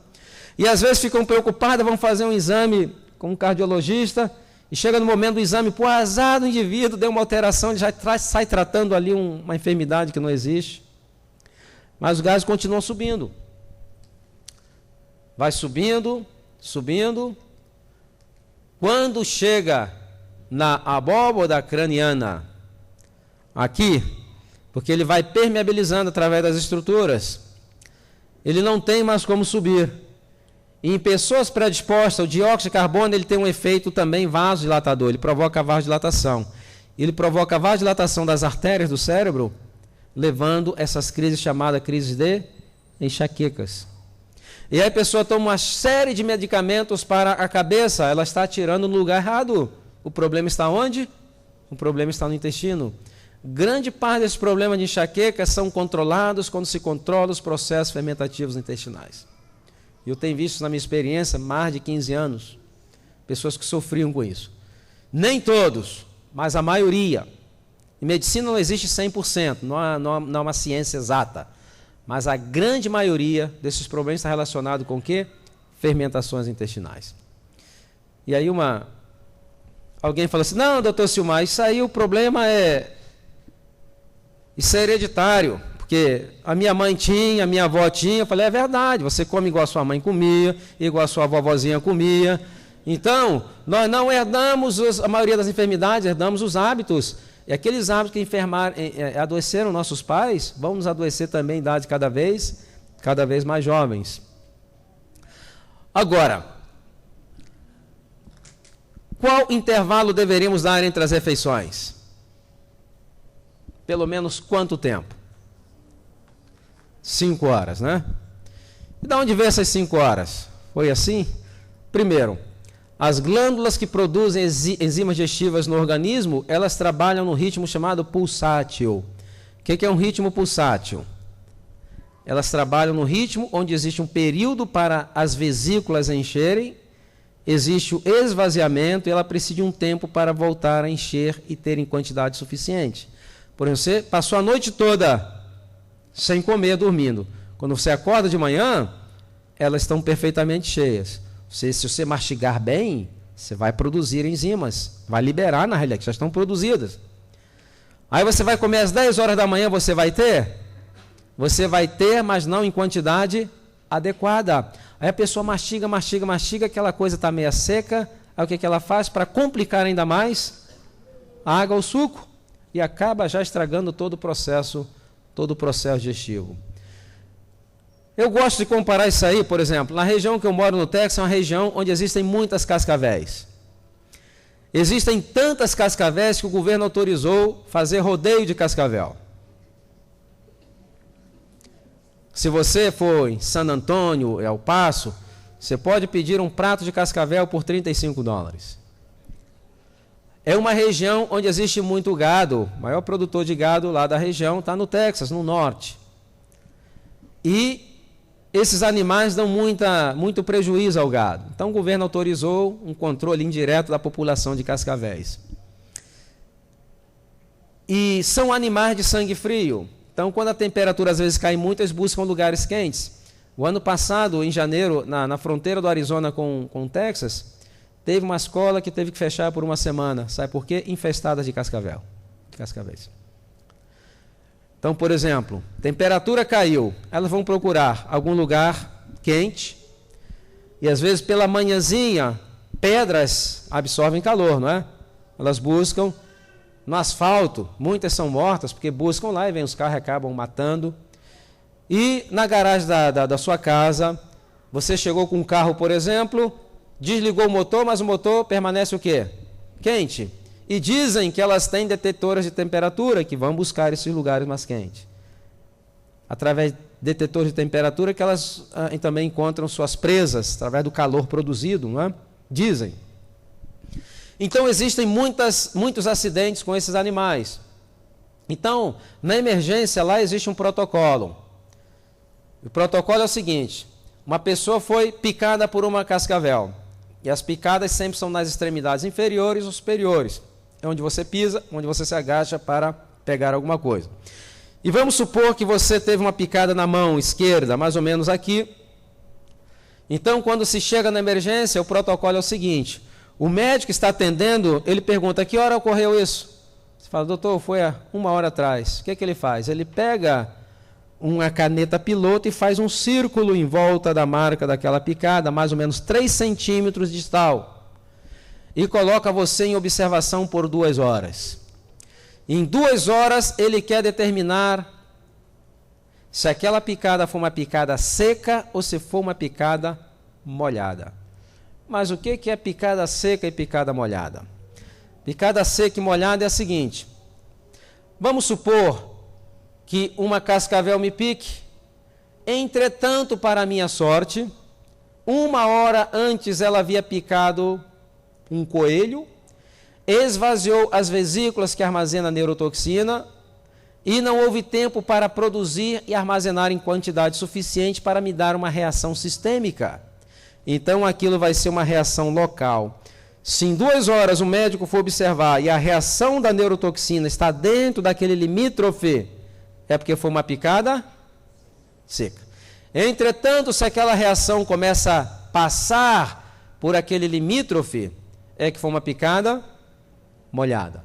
E às vezes ficam preocupadas, vão fazer um exame com um cardiologista, e chega no momento do exame, por azar do indivíduo, deu uma alteração, ele já sai tratando ali uma enfermidade que não existe. Mas os gases continuam subindo. Vai subindo, subindo. Quando chega na abóboda craniana, aqui, porque ele vai permeabilizando através das estruturas, ele não tem mais como subir. E em pessoas predispostas, o dióxido de carbono ele tem um efeito também vasodilatador, ele provoca vasodilatação. Ele provoca a vasodilatação das artérias do cérebro, levando essas crises chamadas crises de enxaquecas. E aí a pessoa toma uma série de medicamentos para a cabeça, ela está tirando no lugar errado. O problema está onde? O problema está no intestino. Grande parte desses problemas de enxaqueca são controlados quando se controla os processos fermentativos intestinais. Eu tenho visto na minha experiência, mais de 15 anos, pessoas que sofriam com isso. Nem todos, mas a maioria. Em medicina não existe 100%, não é uma ciência exata. Mas a grande maioria desses problemas está relacionado com o quê? Fermentações intestinais. E aí alguém fala assim, não, doutor Silmar, isso aí o problema isso é hereditário, porque a minha mãe tinha, a minha avó tinha. Eu falei, é verdade, você come igual a sua mãe comia, igual a sua vovozinha comia. Então, nós não herdamos a maioria das enfermidades, herdamos os hábitos. E aqueles hábitos que adoeceram nossos pais, vão nos adoecer também em idade cada vez mais jovens. Agora, qual intervalo deveríamos dar entre as refeições? Pelo menos quanto tempo? 5 horas, né? E de onde veio essas 5 horas? Foi assim? Primeiro, as glândulas que produzem enzimas digestivas no organismo, elas trabalham no ritmo chamado pulsátil. O que é um ritmo pulsátil? Elas trabalham no ritmo onde existe um período para as vesículas encherem, existe o esvaziamento e ela precisa de um tempo para voltar a encher e ter em quantidade suficiente. Por exemplo, você passou a noite toda sem comer, dormindo. Quando você acorda de manhã, elas estão perfeitamente cheias. Se você mastigar bem, você vai produzir enzimas, vai liberar na realidade, que já estão produzidas. Aí você vai comer às 10 horas da manhã, você vai ter? Você vai ter, mas não em quantidade adequada. Aí a pessoa mastiga, aquela coisa está meio seca, aí o que ela faz? Para complicar ainda mais, a água, o suco, e acaba já estragando todo o processo digestivo. Eu gosto de comparar isso aí, por exemplo, na região que eu moro no Texas, é uma região onde existem muitas cascavéis. Existem tantas cascavéis que o governo autorizou fazer rodeio de cascavel. Se você for em San Antônio, El Paso, você pode pedir um prato de cascavel por $35. É uma região onde existe muito gado. O maior produtor de gado lá da região está no Texas, no norte. E esses animais dão muito prejuízo ao gado. Então o governo autorizou um controle indireto da população de cascavéis. E são animais de sangue frio. Então quando a temperatura às vezes cai muito, eles buscam lugares quentes. O ano passado, em janeiro, na fronteira do Arizona com o Texas, teve uma escola que teve que fechar por uma semana. Sabe por quê? Infestadas de cascavéis. Então, por exemplo, temperatura caiu, elas vão procurar algum lugar quente e às vezes pela manhãzinha, pedras absorvem calor, não é? Elas buscam no asfalto, muitas são mortas porque buscam lá e vem os carros e acabam matando. E na garagem da sua casa, você chegou com um carro, por exemplo, desligou o motor, mas o motor permanece o quê? Quente. E dizem que elas têm detetoras de temperatura que vão buscar esses lugares mais quentes. Através de detetores de temperatura que elas também encontram suas presas, através do calor produzido, não é? Dizem. Então existem muitos acidentes com esses animais. Então, na emergência lá existe um protocolo. O protocolo é o seguinte: uma pessoa foi picada por uma cascavel. E as picadas sempre são nas extremidades inferiores ou superiores. É onde você pisa, onde você se agacha para pegar alguma coisa. E vamos supor que você teve uma picada na mão esquerda, mais ou menos aqui. Então, quando se chega na emergência, o protocolo é o seguinte: o médico que está atendendo, ele pergunta: a que hora ocorreu isso? Você fala: doutor, foi há 1 hora atrás. O que é que ele faz? Ele pega uma caneta piloto e faz um círculo em volta da marca daquela picada, mais ou menos 3 centímetros de distal. e coloca você em observação por 2 horas. Em 2 horas, ele quer determinar se aquela picada for uma picada seca ou se for uma picada molhada. Mas o que é picada seca e picada molhada? Picada seca e molhada é a seguinte: vamos supor que uma cascavel me pique, entretanto, para minha sorte, 1 hora antes ela havia picado um coelho, esvaziou as vesículas que armazenam a neurotoxina e não houve tempo para produzir e armazenar em quantidade suficiente para me dar uma reação sistêmica. Então aquilo vai ser uma reação local. Se em 2 horas o médico for observar e a reação da neurotoxina está dentro daquele limítrofe, é porque foi uma picada seca. Entretanto, se aquela reação começa a passar por aquele limítrofe, é que foi uma picada molhada.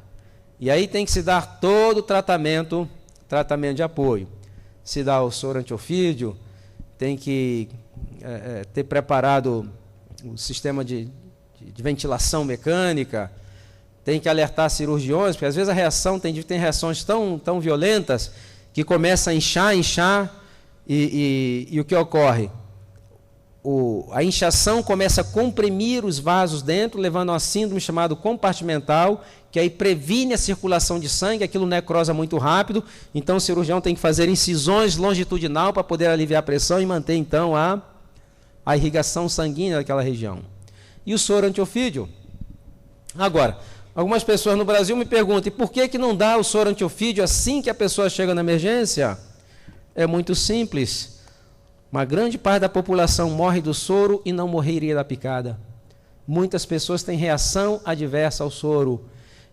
E aí tem que se dar todo o tratamento de apoio. Se dá o soro antiofídio, tem que ter preparado o sistema de ventilação mecânica, tem que alertar cirurgiões, porque às vezes a reação tem reações tão violentas que começa a inchar, e o que ocorre? A inchação começa a comprimir os vasos dentro, levando a uma síndrome chamada compartimental, que aí previne a circulação de sangue, aquilo necrosa muito rápido, então o cirurgião tem que fazer incisões longitudinal para poder aliviar a pressão e manter então a irrigação sanguínea daquela região. E o soro antiofídio? Agora, algumas pessoas no Brasil me perguntam, e por que não dá o soro antiofídio assim que a pessoa chega na emergência? É muito simples. Uma grande parte da população morre do soro e não morreria da picada. Muitas pessoas têm reação adversa ao soro.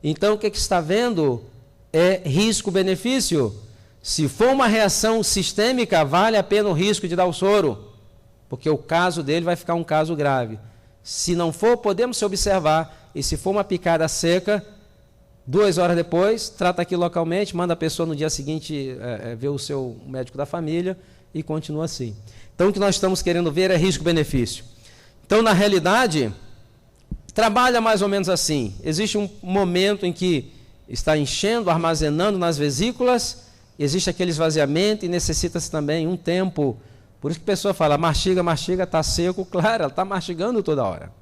Então, o que está vendo é risco-benefício. Se for uma reação sistêmica, vale a pena o risco de dar o soro, porque o caso dele vai ficar um caso grave. Se não for, podemos se observar, e se for uma picada seca, 2 horas depois, trata aqui localmente, manda a pessoa no dia seguinte ver o seu médico da família e continua assim. Então, o que nós estamos querendo ver é risco-benefício. Então, na realidade, trabalha mais ou menos assim. Existe um momento em que está enchendo, armazenando nas vesículas, existe aquele esvaziamento e necessita-se também um tempo. Por isso que a pessoa fala, mastiga, está seco. Claro, ela está mastigando toda hora.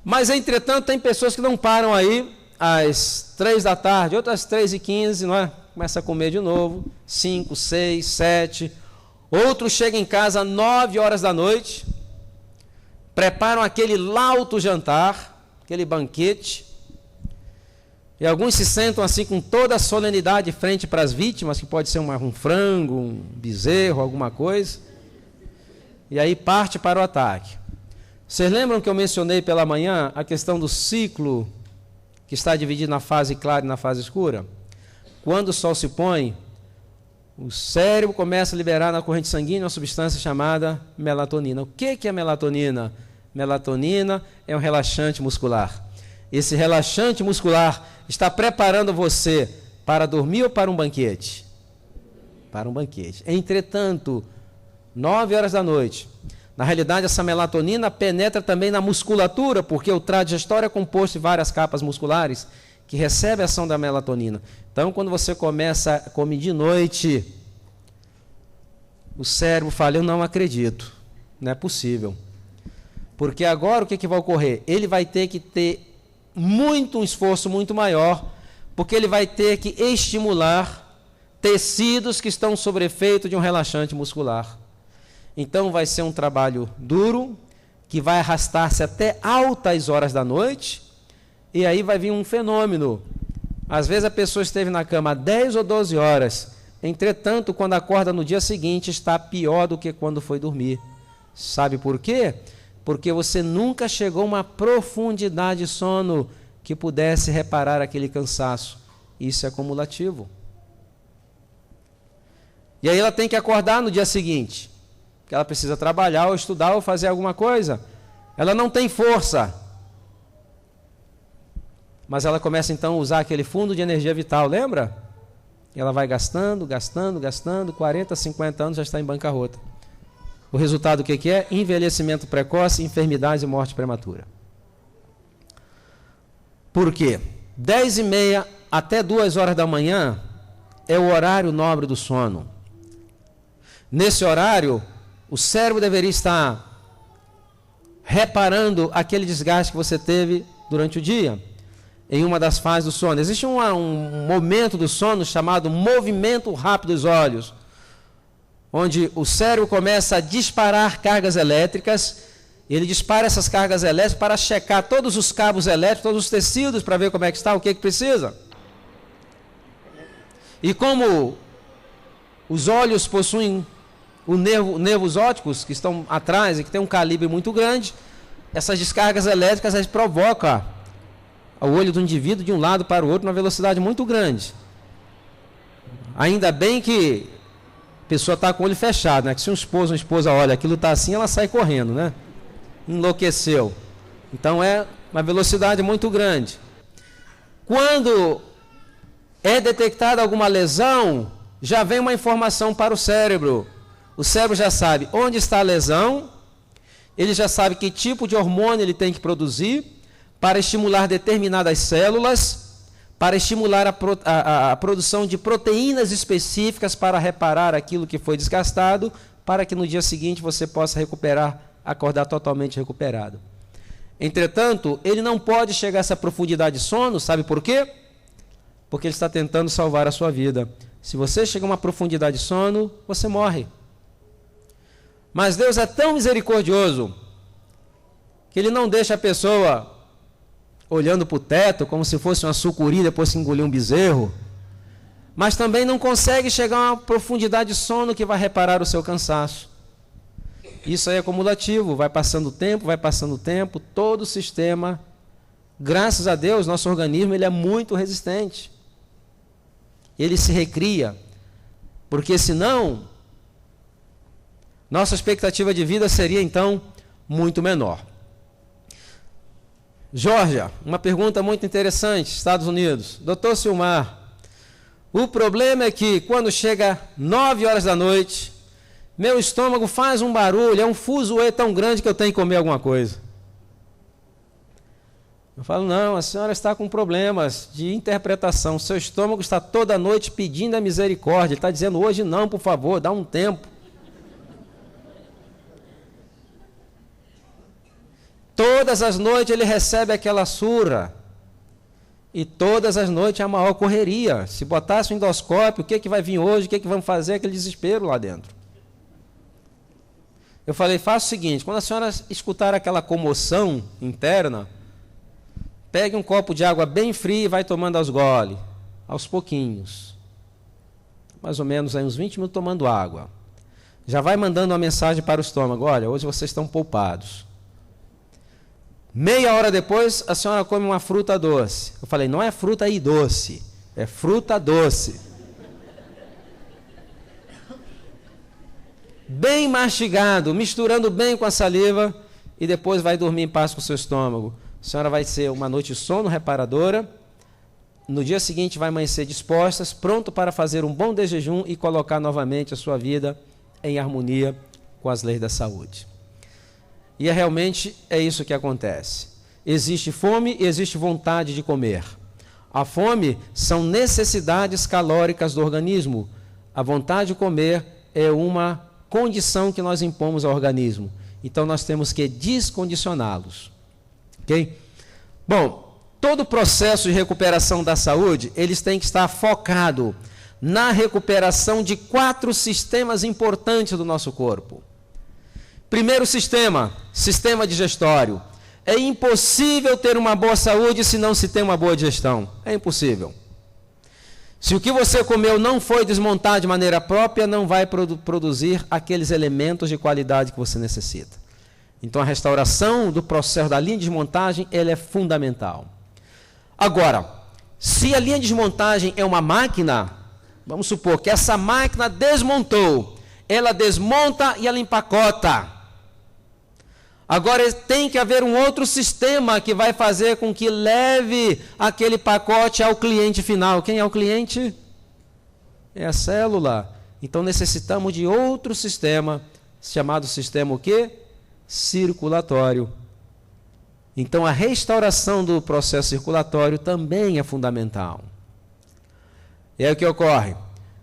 Mas, entretanto, tem pessoas que não param aí às 3 da tarde, outras 3h15, não é? Começa a comer de novo, 5, 6, 7. Outros chegam em casa às 9 horas da noite, preparam aquele lauto jantar, aquele banquete, e alguns se sentam assim com toda a solenidade frente para as vítimas, que pode ser um frango, um bezerro, alguma coisa, e aí parte para o ataque. Vocês lembram que eu mencionei pela manhã a questão do ciclo que está dividido na fase clara e na fase escura? Quando o sol se põe, o cérebro começa a liberar na corrente sanguínea uma substância chamada melatonina. O que é melatonina? Melatonina é um relaxante muscular. Esse relaxante muscular está preparando você para dormir ou para um banquete? Para um banquete. Entretanto, 9 horas da noite, na realidade essa melatonina penetra também na musculatura, porque o trato digestório é composto de várias capas musculares que recebem a ação da melatonina. Então, quando você começa a comer de noite, o cérebro fala, eu não acredito, não é possível. Porque agora o que vai ocorrer? Ele vai ter que ter um esforço muito maior, porque ele vai ter que estimular tecidos que estão sob efeito de um relaxante muscular. Então vai ser um trabalho duro, que vai arrastar-se até altas horas da noite, e aí vai vir um fenômeno. Às vezes a pessoa esteve na cama 10 ou 12 horas, entretanto, quando acorda no dia seguinte, está pior do que quando foi dormir. Sabe por quê? Porque você nunca chegou a uma profundidade de sono que pudesse reparar aquele cansaço. Isso é acumulativo. E aí ela tem que acordar no dia seguinte, porque ela precisa trabalhar ou estudar ou fazer alguma coisa. Ela não tem força. Mas ela começa então a usar aquele fundo de energia vital, lembra? E ela vai gastando, 40, 50 anos já está em bancarrota. O resultado o que é? Envelhecimento precoce, enfermidades e morte prematura. Por quê? 10h30 até 2 horas da manhã é o horário nobre do sono. Nesse horário, o cérebro deveria estar reparando aquele desgaste que você teve durante o dia, em uma das fases do sono. Existe um momento do sono chamado movimento rápido dos olhos, onde o cérebro começa a disparar cargas elétricas. Ele dispara essas cargas elétricas para checar todos os cabos elétricos, todos os tecidos, para ver como é que está, o que precisa. E como os olhos possuem nervos ópticos que estão atrás e que tem um calibre muito grande, essas descargas elétricas provocam o olho do indivíduo de um lado para o outro numa velocidade muito grande. Ainda bem que a pessoa está com o olho fechado, né? Que se um esposo ou uma esposa olha, aquilo está assim, ela sai correndo, né? Enlouqueceu. Então é uma velocidade muito grande. Quando é detectada alguma lesão, já vem uma informação para o cérebro. O cérebro já sabe onde está a lesão, ele já sabe que tipo de hormônio ele tem que produzir para estimular determinadas células, para estimular a produção de proteínas específicas para reparar aquilo que foi desgastado, para que no dia seguinte você possa recuperar, acordar totalmente recuperado. Entretanto, ele não pode chegar a essa profundidade de sono, sabe por quê? Porque ele está tentando salvar a sua vida. Se você chega a uma profundidade de sono, você morre. Mas Deus é tão misericordioso que Ele não deixa a pessoa olhando para o teto como se fosse uma sucuri depois que engoliu um bezerro, mas também não consegue chegar a uma profundidade de sono que vai reparar o seu cansaço. Isso aí é acumulativo, vai passando o tempo, todo o sistema, graças a Deus, nosso organismo ele é muito resistente. Ele se recria, porque senão nossa expectativa de vida seria então muito menor. Geórgia, uma pergunta muito interessante, Estados Unidos. Doutor Silmar, o problema é que quando chega 9 horas da noite, meu estômago faz um barulho, é um fuzuê tão grande que eu tenho que comer alguma coisa. Eu falo, não, a senhora está com problemas de interpretação, seu estômago está toda noite pedindo a misericórdia, ele está dizendo, hoje não, por favor, dá um tempo. Todas as noites ele recebe aquela surra. E todas as noites é a maior correria. Se botasse um endoscópio, o que vai vir hoje, o que vamos fazer, aquele desespero lá dentro. Eu falei, faça o seguinte, quando a senhora escutar aquela comoção interna, pegue um copo de água bem fria e vai tomando aos goles, aos pouquinhos. Mais ou menos aí uns 20 minutos tomando água. Já vai mandando uma mensagem para o estômago, olha, hoje vocês estão poupados. Meia hora depois, a senhora come uma fruta doce. Eu falei, não é fruta aí doce, é fruta doce. Bem mastigado, misturando bem com a saliva, e depois vai dormir em paz com o seu estômago. A senhora vai ser uma noite de sono reparadora, no dia seguinte vai amanhecer dispostas, pronto para fazer um bom jejum e colocar novamente a sua vida em harmonia com as leis da saúde. E realmente é isso que acontece. Existe fome e existe vontade de comer. A fome são necessidades calóricas do organismo. A vontade de comer é uma condição que nós impomos ao organismo. Então nós temos que descondicioná-los. Ok? Bom, todo o processo de recuperação da saúde, eles têm que estar focado na recuperação de 4 sistemas importantes do nosso corpo. Primeiro sistema digestório. É impossível ter uma boa saúde se não se tem uma boa digestão. É impossível. Se o que você comeu não foi desmontado de maneira própria, não vai produzir aqueles elementos de qualidade que você necessita. Então a restauração do processo da linha de desmontagem, ela é fundamental. Agora, se a linha de desmontagem é uma máquina, vamos supor que essa máquina desmontou, ela desmonta e ela empacota. Agora tem que haver um outro sistema que vai fazer com que leve aquele pacote ao cliente final. Quem é o cliente? É a célula. Então necessitamos de outro sistema, chamado sistema o quê? Circulatório. Então, a restauração do processo circulatório também é fundamental. E aí o que ocorre?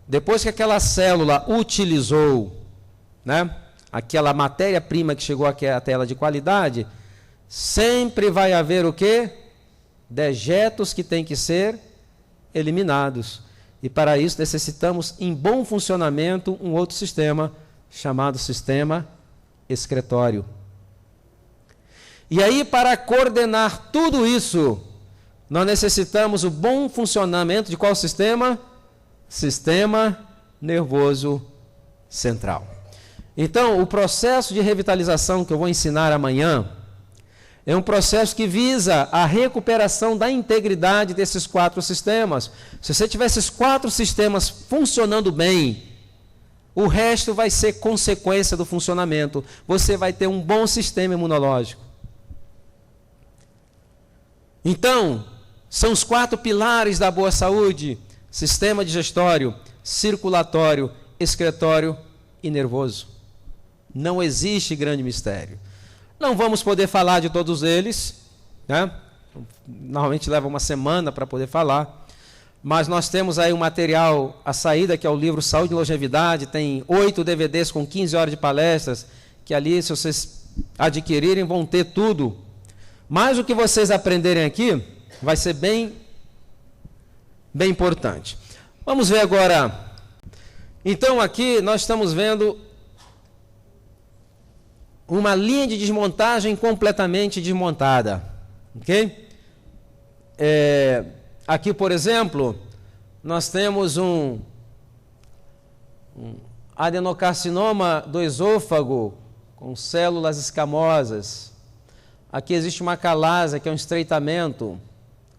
Depois que aquela célula utilizou, né, aquela matéria-prima que chegou até ela de qualidade, sempre vai haver o quê? Dejetos que têm que ser eliminados. E para isso necessitamos, em bom funcionamento, um outro sistema chamado sistema excretório. E aí, para coordenar tudo isso, nós necessitamos o bom funcionamento de qual sistema? Sistema nervoso central. Então, o processo de revitalização que eu vou ensinar amanhã é um processo que visa a recuperação da integridade desses 4 sistemas. Se você tiver esses 4 sistemas funcionando bem, o resto vai ser consequência do funcionamento. Você vai ter um bom sistema imunológico. Então, são os 4 pilares da boa saúde: sistema digestório, circulatório, excretório e nervoso. Não existe grande mistério. Não vamos poder falar de todos eles, né? Normalmente leva uma semana para poder falar, mas nós temos aí um material, a saída, que é o livro Saúde e Longevidade, tem 8 DVDs com 15 horas de palestras, que ali, se vocês adquirirem, vão ter tudo. Mas o que vocês aprenderem aqui vai ser bem importante. Vamos ver agora. Então, aqui nós estamos vendo uma linha de desmontagem completamente desmontada. Ok? Aqui, por exemplo, nós temos um adenocarcinoma do esôfago com células escamosas. Aqui existe uma calase, que é um estreitamento.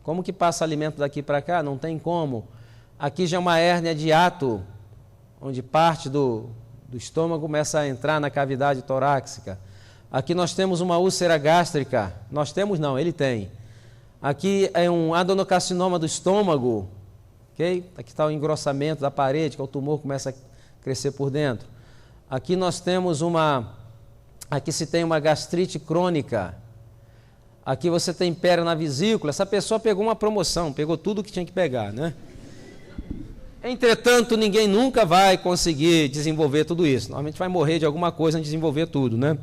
Como que passa alimento daqui para cá? Não tem como. Aqui já é uma hérnia de hiato, onde parte do estômago começa a entrar na cavidade torácica. Aqui nós temos uma úlcera gástrica. Nós temos não, ele tem. Aqui é um adenocarcinoma do estômago. Okay? Aqui está o engrossamento da parede, que é o tumor que começa a crescer por dentro. Aqui nós temos aqui se tem uma gastrite crônica. Aqui você tem pedra na vesícula. Essa pessoa pegou uma promoção, pegou tudo que tinha que pegar, né? Entretanto, ninguém nunca vai conseguir desenvolver tudo isso. Normalmente vai morrer de alguma coisa antes de desenvolver tudo, né?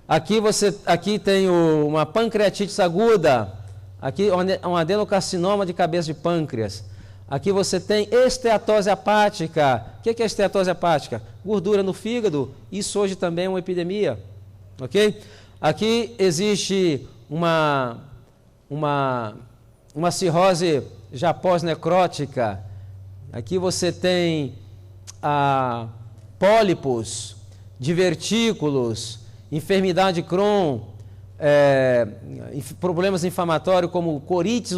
Aqui tem uma pancreatite aguda. Aqui um adenocarcinoma de cabeça de pâncreas. Aqui você tem esteatose hepática. O que é esteatose hepática? Gordura no fígado. Isso hoje também é uma epidemia. Ok? Aqui existe uma cirrose já pós-necrótica. Aqui você tem pólipos, divertículos, enfermidade Crohn, problemas inflamatórios como corites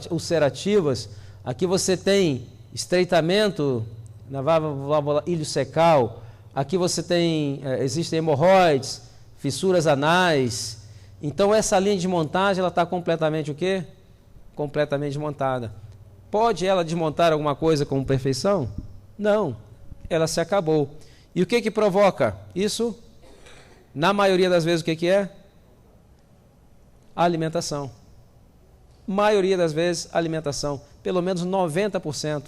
ulcerativas. Aqui você tem estreitamento na válvula iliocecal. Aqui você tem, existem hemorroides, fissuras anais. Então essa linha de montagem, ela está completamente o quê? Completamente desmontada. Pode ela desmontar alguma coisa com perfeição? Não, ela se acabou. E o que provoca isso? Na maioria das vezes o que é? A alimentação. Maioria das vezes alimentação, pelo menos 90%.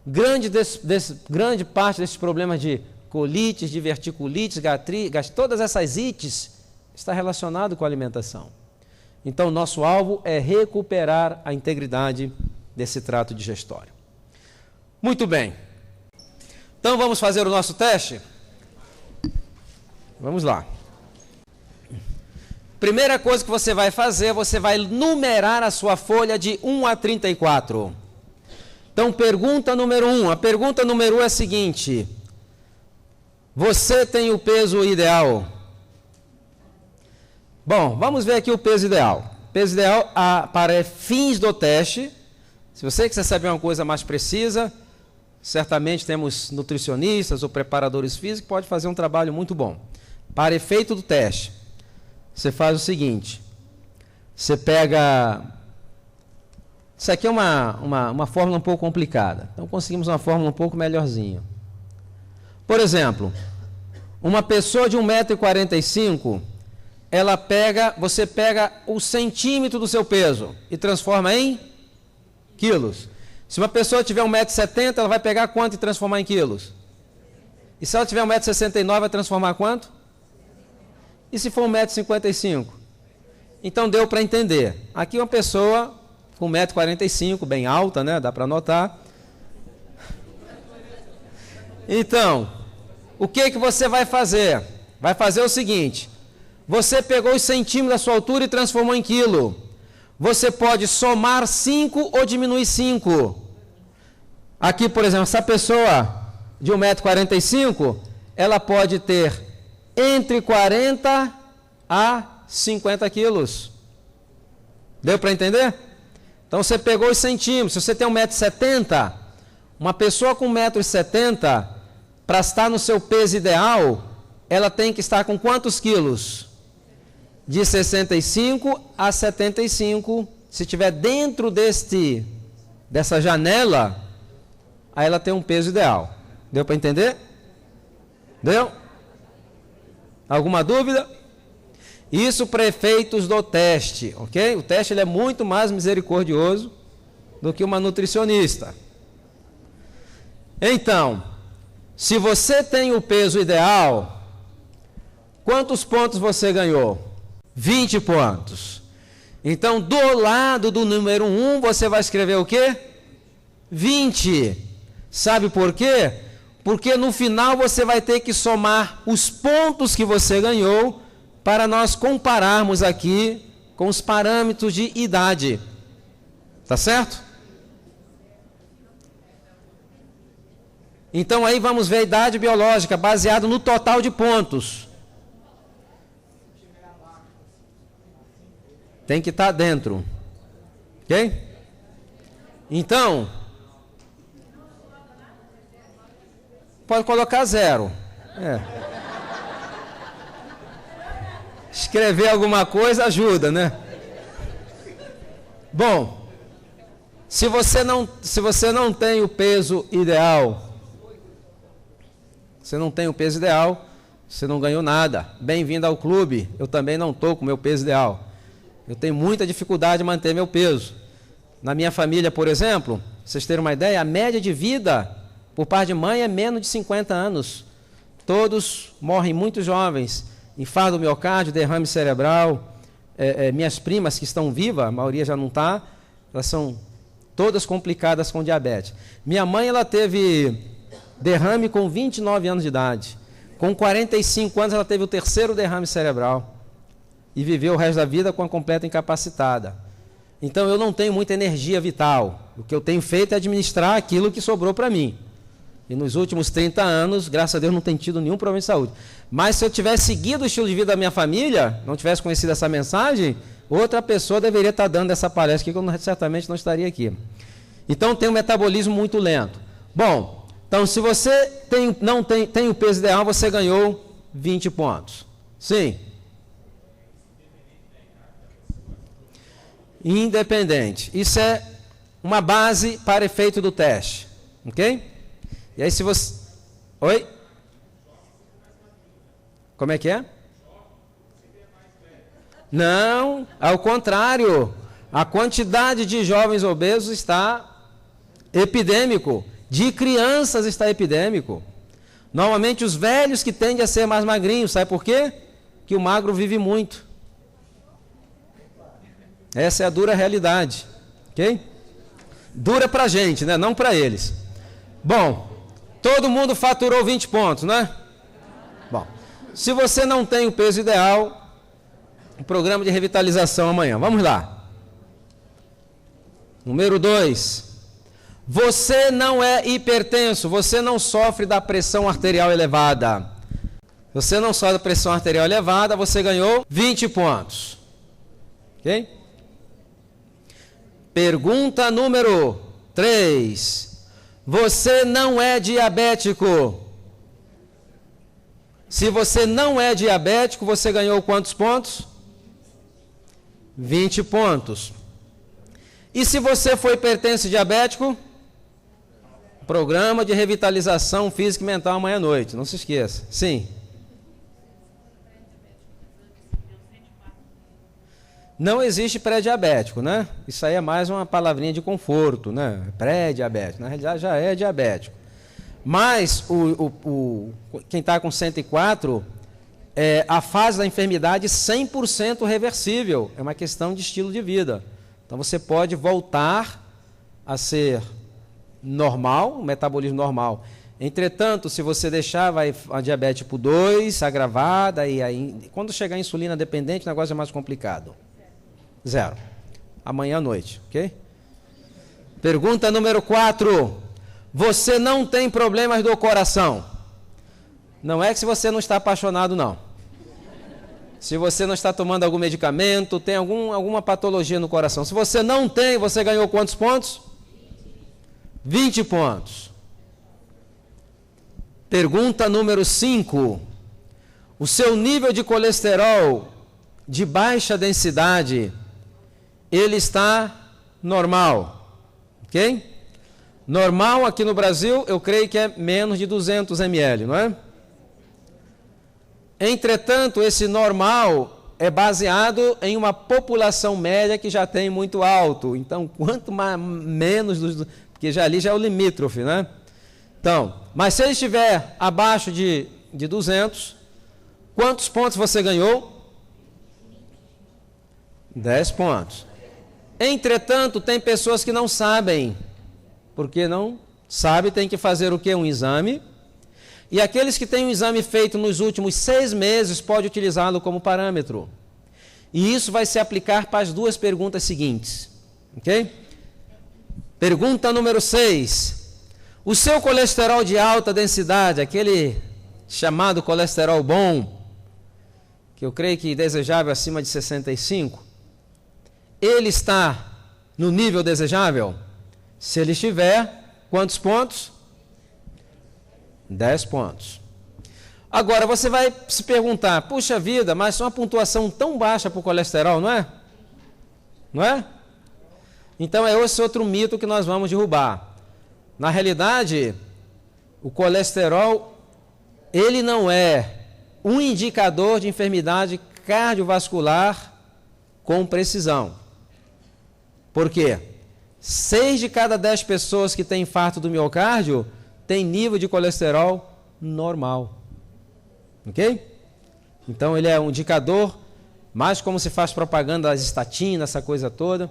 Grande parte desses problemas de colites, diverticulites, gastrite, todas essas ites está relacionado com a alimentação. Então, nosso alvo é recuperar a integridade desse trato digestório. Muito bem. Então, vamos fazer o nosso teste? Vamos lá. Primeira coisa que você vai fazer, você vai numerar a sua folha de 1 a 34. Então, pergunta número 1. A pergunta número 1 é a seguinte: você tem o peso ideal? Bom, vamos ver aqui o peso ideal. Peso ideal para fins do teste. Se você quiser saber uma coisa mais precisa, certamente temos nutricionistas ou preparadores físicos que podem fazer um trabalho muito bom. Para efeito do teste, você faz o seguinte: você pega... Isso aqui é uma fórmula um pouco complicada. Então, conseguimos uma fórmula um pouco melhorzinha. Por exemplo, uma pessoa de 1,45 m você pega o centímetro do seu peso e transforma em quilos. Se uma pessoa tiver 1,70 m, ela vai pegar quanto e transformar em quilos? E se ela tiver 1,69 m, vai transformar quanto? E se for 1,55 m? Então deu para entender. Aqui uma pessoa com 1,45 m, bem alta, né? Dá para notar. Então, o que você vai fazer? Vai fazer o seguinte: você pegou os centímetros da sua altura e transformou em quilo. Você pode somar 5 ou diminuir 5. Aqui, por exemplo, essa pessoa de 1,45 m, ela pode ter entre 40 a 50 quilos. Deu para entender? Então você pegou os centímetros. Se você tem 1,70 m, uma pessoa com 1,70 m, para estar no seu peso ideal, ela tem que estar com quantos quilos? De 65 a 75. Se estiver dentro dessa janela, aí ela tem um peso ideal. Deu para entender? Deu? Alguma dúvida? Isso para efeitos do teste, ok? O teste ele é muito mais misericordioso do que uma nutricionista. Então, se você tem o peso ideal, quantos pontos você ganhou? 20 pontos. Então, do lado do número 1, você vai escrever o quê? 20. Sabe por quê? Porque no final você vai ter que somar os pontos que você ganhou para nós compararmos aqui com os parâmetros de idade. Tá certo? Então aí vamos ver a idade biológica baseado no total de pontos. Tem que estar dentro. Ok? Então, pode colocar 0. Escrever alguma coisa ajuda, né? Bom, se você não tem o peso ideal, você não ganhou nada. Bem-vindo ao clube. Eu também não estou com o meu peso ideal. Eu tenho muita dificuldade de manter meu peso. Na minha família, por exemplo, vocês terem uma ideia, a média de vida por parte de mãe é menos de 50 anos. Todos morrem muito jovens. Infarto do miocárdio, derrame cerebral. Minhas primas que estão vivas, a maioria já não está, elas são todas complicadas com diabetes. Minha mãe, ela teve derrame com 29 anos de idade. Com 45 anos, ela teve o 3º derrame cerebral. E viveu o resto da vida com a completa incapacitada. Então eu não tenho muita energia vital. O que eu tenho feito é administrar aquilo que sobrou para mim. E nos últimos 30 anos, graças a Deus, não tenho tido nenhum problema de saúde. Mas se eu tivesse seguido o estilo de vida da minha família, não tivesse conhecido essa mensagem, outra pessoa deveria estar dando essa palestra aqui, que eu certamente não estaria aqui. Então tem um metabolismo muito lento. Bom, então se você não tem o peso ideal, você ganhou 20 pontos. Sim. Independente. Isso é uma base para efeito do teste. Ok? E aí se você... Oi? Como é que é? Não, ao contrário. A quantidade de jovens obesos está epidêmico. De crianças está epidêmico. Normalmente os velhos que tendem a ser mais magrinhos. Sabe por quê? Que o magro vive muito. Essa é a dura realidade, ok? Dura pra gente, né? Não para eles. Bom, todo mundo faturou 20 pontos, né? Bom, se você não tem o peso ideal, o programa de revitalização amanhã. Vamos lá. Número 2. Você não é hipertenso, você não sofre da pressão arterial elevada. Você não sofre da pressão arterial elevada, você ganhou 20 pontos. Ok? Pergunta número 3. Você não é diabético. Se você não é diabético, você ganhou quantos pontos? 20 pontos. E se você for hipertenso e diabético? Programa de revitalização física e mental amanhã à noite. Não se esqueça. Sim. Não existe pré-diabético, né? Isso aí é mais uma palavrinha de conforto, né? Pré-diabético, na realidade já é diabético. Mas quem está com 104, a fase da enfermidade 100% reversível, é uma questão de estilo de vida. Então você pode voltar a ser normal, um metabolismo normal. Entretanto, se você deixar, vai a diabetes tipo 2, agravada, e aí, quando chegar a insulina dependente, o negócio é mais complicado. 0. Amanhã à noite, ok? Pergunta número 4. Você não tem problemas do coração? Não é que se você não está apaixonado, não. Se você não está tomando algum medicamento, tem alguma patologia no coração. Se você não tem, você ganhou quantos pontos? 20 pontos. Pergunta número 5. O seu nível de colesterol de baixa densidade, ele está normal, ok? Normal aqui no Brasil, eu creio que é menos de 200 ml, não é? Entretanto, esse normal é baseado em uma população média que já tem muito alto. Então, quanto menos, porque ali já é o limítrofe, né? Então, mas se ele estiver abaixo de 200, quantos pontos você ganhou? 10 pontos. Entretanto, tem pessoas que não sabem. Porque não sabe, tem que fazer o quê? Um exame. E aqueles que têm um exame feito nos últimos 6 meses, pode utilizá-lo como parâmetro. E isso vai se aplicar para as 2 perguntas seguintes. Ok? Pergunta número 6. O seu colesterol de alta densidade, aquele chamado colesterol bom, que eu creio que desejável acima de 65, ele está no nível desejável? Se ele estiver, quantos pontos? 10 pontos. Agora, você vai se perguntar, puxa vida, mas uma pontuação tão baixa para o colesterol, não é? Não é? Então, é esse outro mito que nós vamos derrubar. Na realidade, o colesterol, ele não é um indicador de enfermidade cardiovascular com precisão. Por quê? 6 de cada 10 pessoas que têm infarto do miocárdio têm nível de colesterol normal. Ok? Então, ele é um indicador, mais como se faz propaganda das estatinas, essa coisa toda.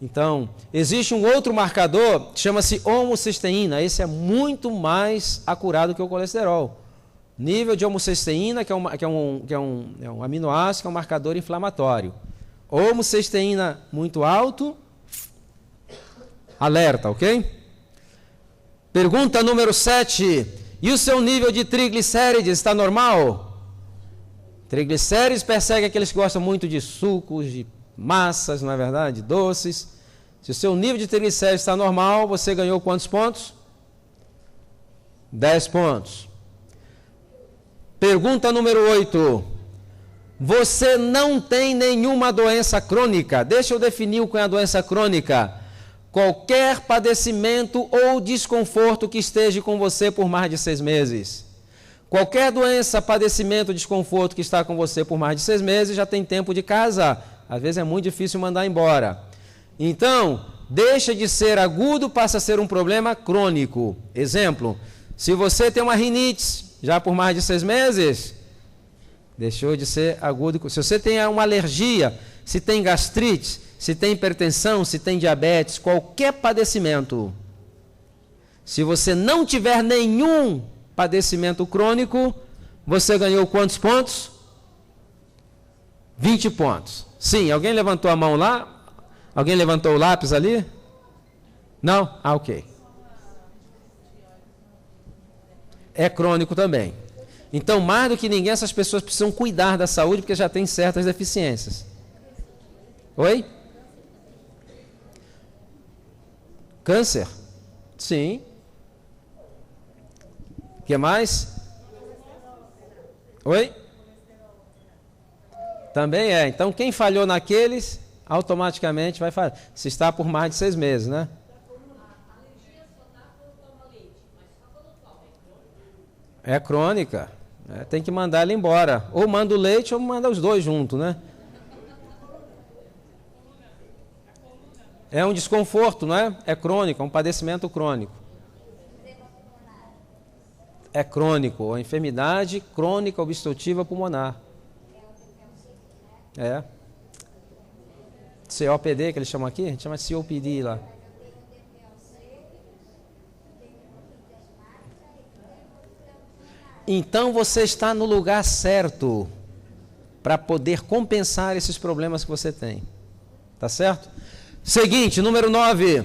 Então, existe um outro marcador, chama-se homocisteína. Esse é muito mais acurado que o colesterol. Nível de homocisteína, que é um aminoácido, que é um marcador inflamatório. Homocisteína muito alto, alerta, ok? Pergunta número 7. E o seu nível de triglicérides está normal? Triglicérides persegue aqueles que gostam muito de sucos, de massas, não é verdade? Doces. Se o seu nível de triglicérides está normal, você ganhou quantos pontos? 10 pontos. Pergunta número 8. Você não tem nenhuma doença crônica. Deixa eu definir o que é a doença crônica. Qualquer padecimento ou desconforto que esteja com você por mais de 6 meses. Qualquer doença, padecimento, desconforto que está com você por mais de 6 meses, já tem tempo de casa. Às vezes é muito difícil mandar embora. Então, deixa de ser agudo, passa a ser um problema crônico. Exemplo, se você tem uma rinite já por mais de 6 meses, deixou de ser agudo. Se você tem uma alergia, se tem gastrite, se tem hipertensão, se tem diabetes, qualquer padecimento, se você não tiver nenhum padecimento crônico, você ganhou quantos pontos? 20 pontos. Sim, alguém levantou a mão lá? Alguém levantou o lápis ali? Não? Ah, ok. É crônico também. Então, mais do que ninguém, essas pessoas precisam cuidar da saúde porque já têm certas deficiências. Oi? Câncer? Sim. O que mais? Oi? Também é. Então, quem falhou naqueles, automaticamente vai falhar. Se está por mais de 6 meses, né? É crônica. Tem que mandar ela embora. Ou manda o leite ou manda os dois juntos, né? É um desconforto, não é? É crônico, é um padecimento crônico. É crônico, a enfermidade crônica obstrutiva pulmonar. É. COPD, que eles chamam aqui? A gente chama de COPD lá. Então você está no lugar certo para poder compensar esses problemas que você tem. Tá certo? Seguinte, número 9.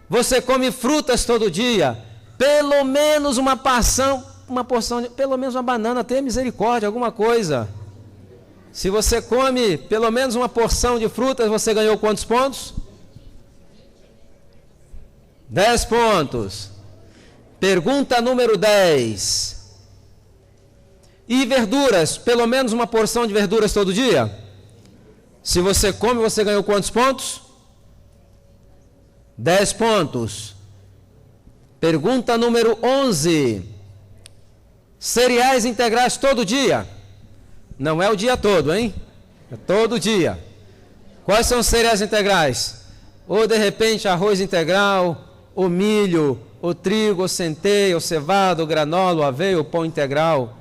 Você come frutas todo dia. Pelo menos uma porção, pelo menos uma banana, tenha misericórdia, alguma coisa. Se você come pelo menos uma porção de frutas, você ganhou quantos pontos? 10 pontos. Pergunta número 10. E verduras, pelo menos uma porção de verduras todo dia? Se você come, você ganhou quantos pontos? 10 pontos. Pergunta número 11. Cereais integrais todo dia? Não é o dia todo, hein? É todo dia. Quais são os cereais integrais? Ou de repente arroz integral, ou milho, ou trigo, ou centeio, ou cevada, ou granola, ou aveia, ou pão integral.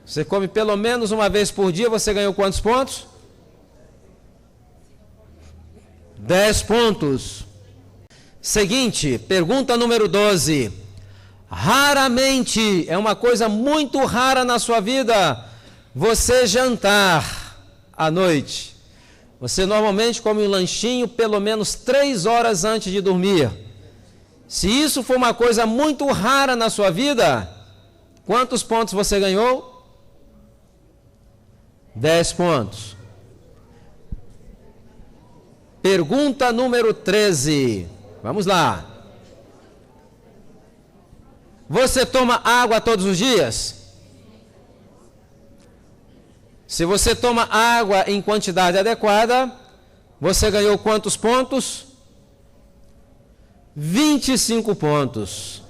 Você come pelo menos uma vez por dia, você ganhou quantos pontos? 10 pontos. Seguinte, pergunta número 12. Raramente, é uma coisa muito rara na sua vida, você jantar à noite. Você normalmente come um lanchinho pelo menos 3 horas antes de dormir. Se isso for uma coisa muito rara na sua vida, quantos pontos você ganhou? 10 pontos. Pergunta número 13. Vamos lá. Você toma água todos os dias? Se você toma água em quantidade adequada, você ganhou quantos pontos? 25 pontos.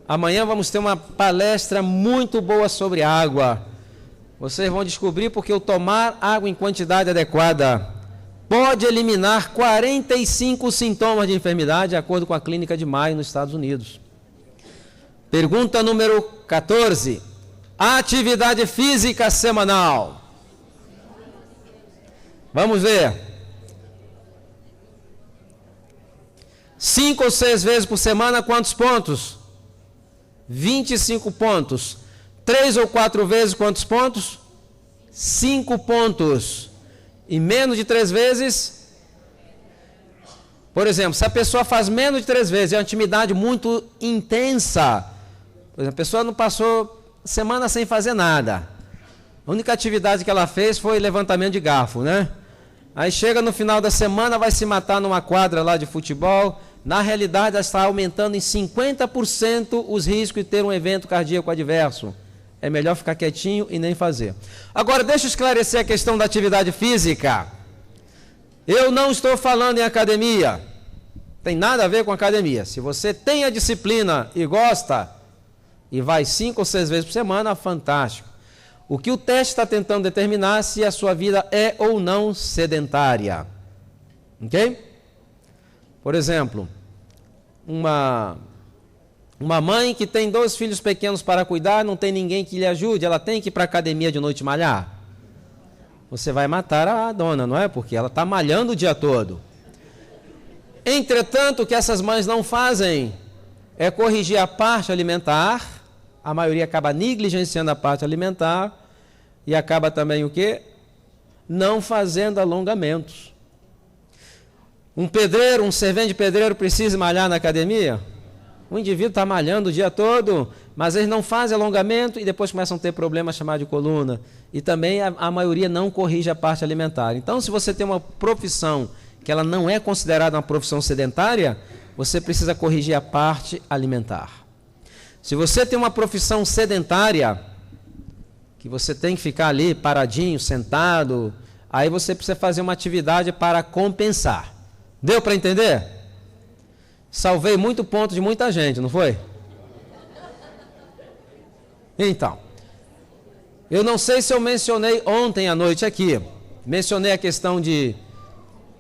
Amanhã vamos ter uma palestra muito boa sobre água. Vocês vão descobrir porque o tomar água em quantidade adequada pode eliminar 45 sintomas de enfermidade, de acordo com a Clínica de Mayo nos Estados Unidos. Pergunta número 14. Atividade física semanal. Vamos ver. 5 ou 6 vezes por semana, quantos pontos? 25 pontos. 3 ou 4 vezes, quantos pontos? 5 pontos. E menos de 3 vezes? Por exemplo, se a pessoa faz menos de 3 vezes, é uma atividade muito intensa. Por exemplo, a pessoa não passou semana sem fazer nada. A única atividade que ela fez foi levantamento de garfo, né? Aí chega no final da semana, vai se matar numa quadra lá de futebol. Na realidade, ela está aumentando em 50% os riscos de ter um evento cardíaco adverso. É melhor ficar quietinho e nem fazer. Agora, deixa eu esclarecer a questão da atividade física. Eu não estou falando em academia. Tem nada a ver com academia. Se você tem a disciplina e gosta, e vai 5 ou 6 vezes por semana, fantástico. O que o teste está tentando determinar é se a sua vida é ou não sedentária. Ok? Por exemplo, uma mãe que tem 2 filhos pequenos para cuidar, não tem ninguém que lhe ajude, ela tem que ir para a academia de noite malhar. Você vai matar a dona, não é? Porque ela está malhando o dia todo. Entretanto, o que essas mães não fazem é corrigir a parte alimentar. A maioria acaba negligenciando a parte alimentar e acaba também o quê? Não fazendo alongamentos. Um pedreiro, um servente de pedreiro precisa malhar na academia? O indivíduo está malhando o dia todo, mas eles não fazem alongamento e depois começam a ter problemas chamados de coluna. E também a maioria não corrige a parte alimentar. Então, se você tem uma profissão que ela não é considerada uma profissão sedentária, você precisa corrigir a parte alimentar. Se você tem uma profissão sedentária, que você tem que ficar ali paradinho, sentado, aí você precisa fazer uma atividade para compensar. Deu para entender? Salvei muito ponto de muita gente, não foi? Então, eu não sei se eu mencionei ontem à noite aqui, mencionei a questão de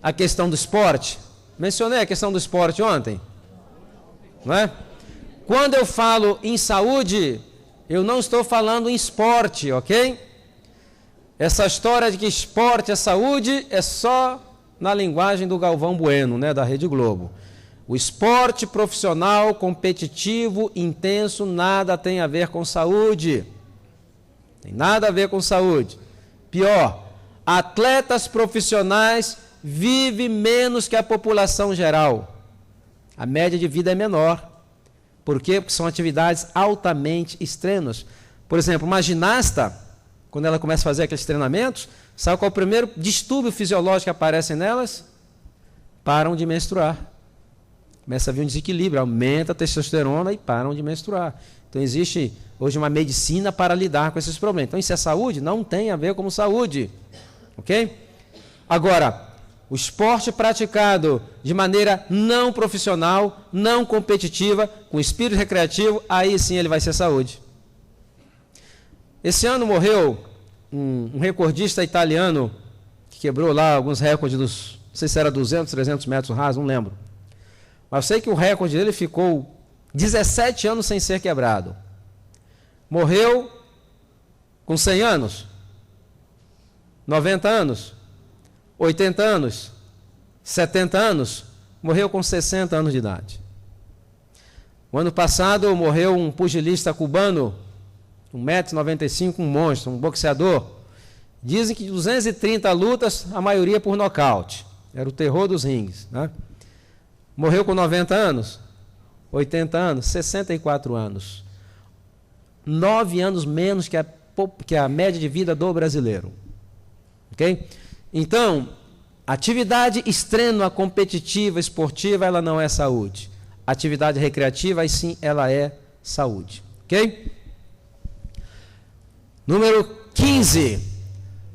a questão do esporte? Mencionei a questão do esporte ontem, não é? Quando eu falo em saúde, eu não estou falando em esporte, ok? Essa história de que esporte é saúde é só na linguagem do Galvão Bueno, né, da Rede Globo. O esporte profissional, competitivo, intenso, nada tem a ver com saúde. Tem nada a ver com saúde. Pior, atletas profissionais vivem menos que a população geral. A média de vida é menor. Por quê? Porque são atividades altamente extremas. Por exemplo, uma ginasta, quando ela começa a fazer aqueles treinamentos, sabe qual é o primeiro distúrbio fisiológico que aparece nelas? Param de menstruar. Começa a vir um desequilíbrio, aumenta a testosterona e param de menstruar. Então existe hoje uma medicina para lidar com esses problemas. Então isso é saúde? Não tem a ver com saúde. Ok? Agora, o esporte praticado de maneira não profissional, não competitiva, com espírito recreativo, aí sim ele vai ser saúde. Esse ano morreu um recordista italiano que quebrou lá alguns recordes dos, não sei se era 200, 300 metros rasos, não lembro. Mas eu sei que o recorde dele ficou 17 anos sem ser quebrado. Morreu com 100 anos, 90 anos, 80 anos, 70 anos, morreu com 60 anos de idade. O ano passado morreu um pugilista cubano, 1,95 m, um monstro, um boxeador. Dizem que 230 lutas, a maioria por nocaute. Era o terror dos rings, né? Morreu com 90 anos, 80 anos, 64 anos. 9 anos menos que a média de vida do brasileiro. Ok? Então, atividade extrema, competitiva, esportiva, ela não é saúde. Atividade recreativa, aí sim, ela é saúde. Ok? Número 15.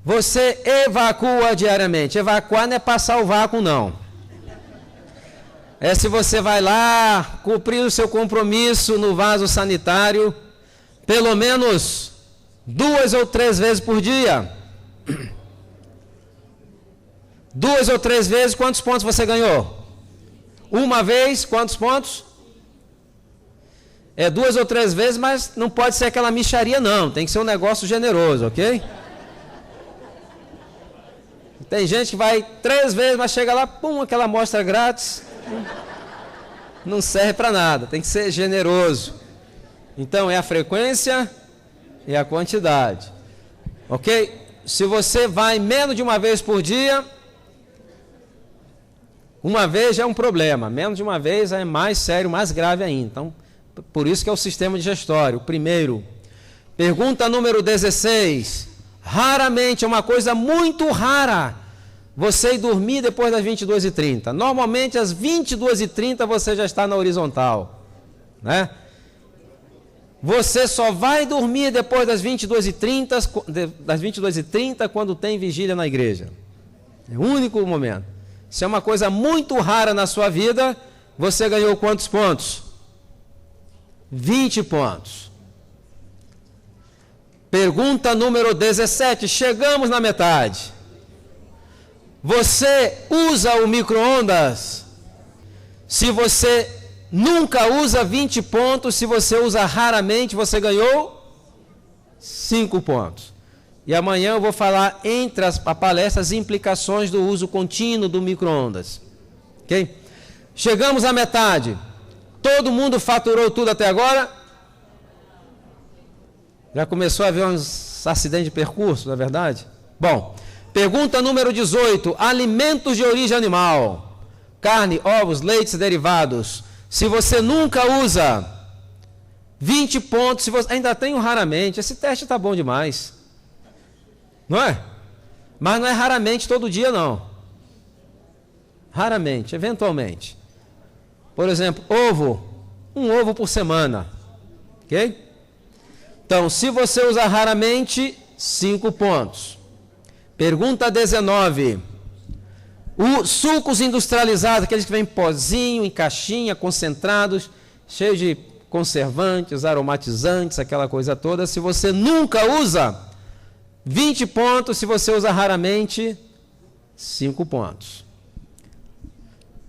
Você evacua diariamente. Evacuar não é passar o vácuo, não. É se você vai lá cumprir o seu compromisso no vaso sanitário, pelo menos 2 ou 3 vezes por dia. 2 ou 3 vezes, quantos pontos você ganhou? Uma vez, quantos pontos? É 2 ou 3 vezes, mas não pode ser aquela mixaria, não. Tem que ser um negócio generoso, ok? Tem gente que vai 3 vezes, mas chega lá, pum, aquela amostra grátis. Não serve para nada, tem que ser generoso. Então, é a frequência e a quantidade. Ok? Se você vai menos de uma vez por dia, uma vez já é um problema. Menos de uma vez é mais sério, mais grave ainda. Então, por isso que é o sistema digestório. Primeiro, pergunta número 16. Raramente, é uma coisa muito rara, você ir dormir depois das 22h30. Normalmente, às 22h30, você já está na horizontal. Né? Você só vai dormir depois das 22h30 quando tem vigília na igreja. É o único momento. Se é uma coisa muito rara na sua vida, você ganhou quantos pontos? 20 pontos. Pergunta número 17. Chegamos na metade. Você usa o micro-ondas? Se você nunca usa, 20 pontos. Se você usa raramente, você ganhou 5 pontos. E amanhã eu vou falar entre a palestra as implicações do uso contínuo do micro-ondas. Ok? Chegamos à metade. Todo mundo faturou tudo até agora? Já começou a haver uns acidentes de percurso, não é verdade? Bom, pergunta número 18. Alimentos de origem animal. Carne, ovos, leites e derivados. Se você nunca usa, 20 pontos. Se você ainda tem raramente. Esse teste está bom demais. Não é? Mas não é raramente todo dia, não. Raramente, eventualmente. Por exemplo, ovo. Um ovo por semana. Ok? Então, se você usar raramente, 5 pontos. Pergunta 19. Os sucos industrializados, aqueles que vêm em pozinho, em caixinha, concentrados, cheios de conservantes, aromatizantes, aquela coisa toda. Se você nunca usa, 20 pontos. Se você usa raramente, 5 pontos.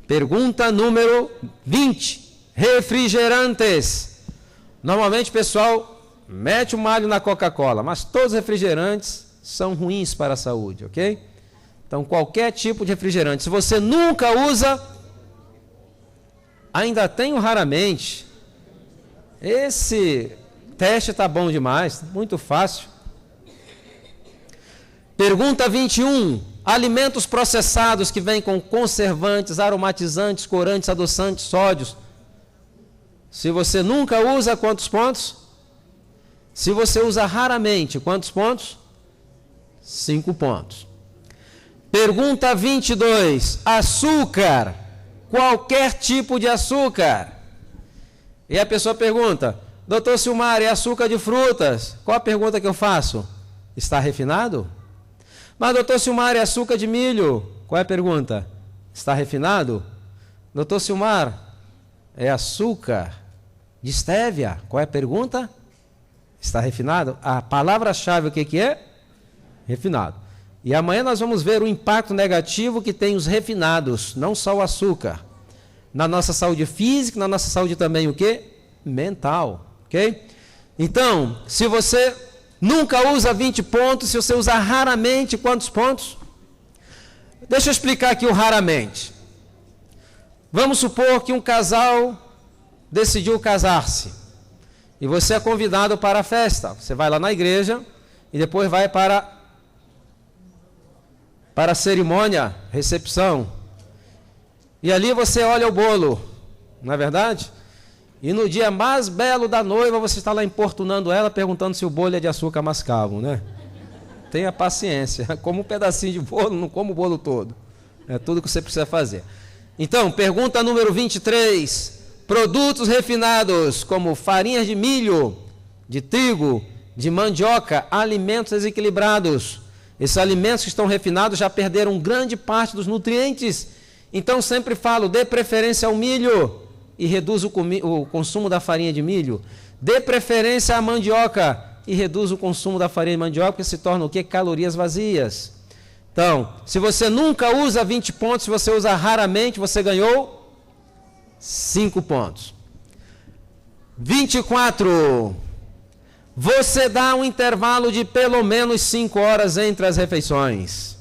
Pergunta número 20. Refrigerantes. Normalmente o pessoal mete o malho na Coca-Cola, mas todos os refrigerantes são ruins para a saúde, ok? Então, qualquer tipo de refrigerante, se você nunca usa, ainda tenho raramente. Esse teste está bom demais, muito fácil. Pergunta 21. Alimentos processados que vêm com conservantes, aromatizantes, corantes, adoçantes, sódios. Se você nunca usa, quantos pontos? Se você usa raramente, quantos pontos? 5 pontos. Pergunta 22. Açúcar. Qualquer tipo de açúcar. E a pessoa pergunta, doutor Silmar, é açúcar de frutas? Qual a pergunta que eu faço? Está refinado? Mas, doutor Silmar, é açúcar de milho? Qual é a pergunta? Está refinado? Doutor Silmar, é açúcar de estévia? Qual é a pergunta? Está refinado? A palavra-chave o que é? Refinado. E amanhã nós vamos ver o impacto negativo que tem os refinados, não só o açúcar. Na nossa saúde física, na nossa saúde também o quê? Mental, ok? Então, se você nunca usa 20 pontos, se você usa raramente, quantos pontos? Deixa eu explicar aqui o raramente. Vamos supor que um casal decidiu casar-se. E você é convidado para a festa. Você vai lá na igreja e depois vai para a cerimônia, recepção. E ali você olha o bolo, não é verdade? E no dia mais belo da noiva, você está lá importunando ela, perguntando se o bolo é de açúcar mascavo, né? Tenha paciência, como um pedacinho de bolo, não como o bolo todo. É tudo que você precisa fazer. Então, pergunta número 23. Produtos refinados, como farinhas de milho, de trigo, de mandioca, alimentos desequilibrados. Esses alimentos que estão refinados já perderam grande parte dos nutrientes. Então, sempre falo, dê preferência ao milho e reduz o consumo da farinha de milho. Dê preferência à mandioca e reduz o consumo da farinha de mandioca, porque se torna o quê? Calorias vazias. Então, se você nunca usa 20 pontos, se você usa raramente, você ganhou 5 pontos. 24. Você dá um intervalo de pelo menos 5 horas entre as refeições.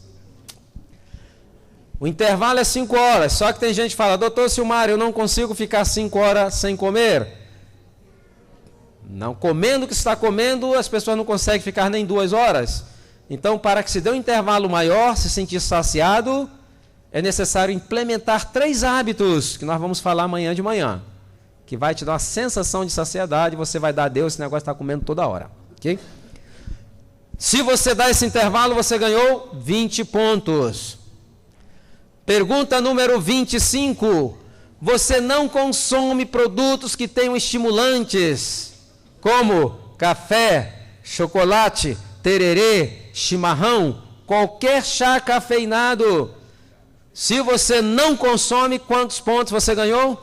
O intervalo é 5 horas, só que tem gente que fala, doutor Silmar, eu não consigo ficar 5 horas sem comer. Não comendo o que está comendo, as pessoas não conseguem ficar nem 2 horas. Então, para que se dê um intervalo maior, se sentir saciado, é necessário implementar 3 hábitos, que nós vamos falar amanhã de manhã, que vai te dar uma sensação de saciedade, você vai dar a Deus esse negócio de estar comendo toda hora. Ok? Se você dá esse intervalo, você ganhou 20 pontos. Pergunta número 25. Você não consome produtos que tenham estimulantes, como café, chocolate, tererê, chimarrão, qualquer chá cafeinado. Se você não consome, quantos pontos você ganhou?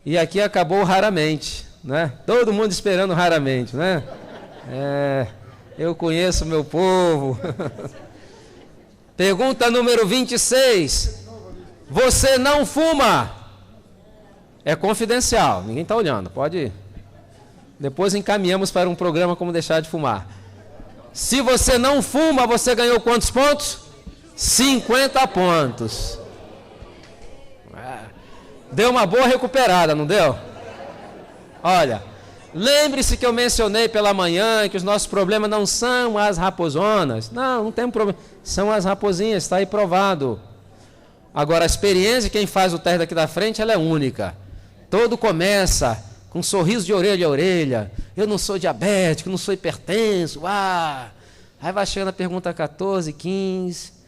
E aqui acabou raramente, né? Todo mundo esperando raramente, né? Eu conheço meu povo. Pergunta número 26. Você não fuma? É confidencial, ninguém está olhando, pode ir. Depois encaminhamos para um programa como deixar de fumar. Se você não fuma, você ganhou quantos pontos? 50 pontos. Deu uma boa recuperada, não deu? Olha, lembre-se que eu mencionei pela manhã que os nossos problemas não são as raposonas. Não tem problema. São as raposinhas, está aí provado. Agora, a experiência de quem faz o teste daqui da frente, ela é única. Todo começa com um sorriso de orelha a orelha. Eu não sou diabético, não sou hipertenso. Aí vai chegando a pergunta 14, 15.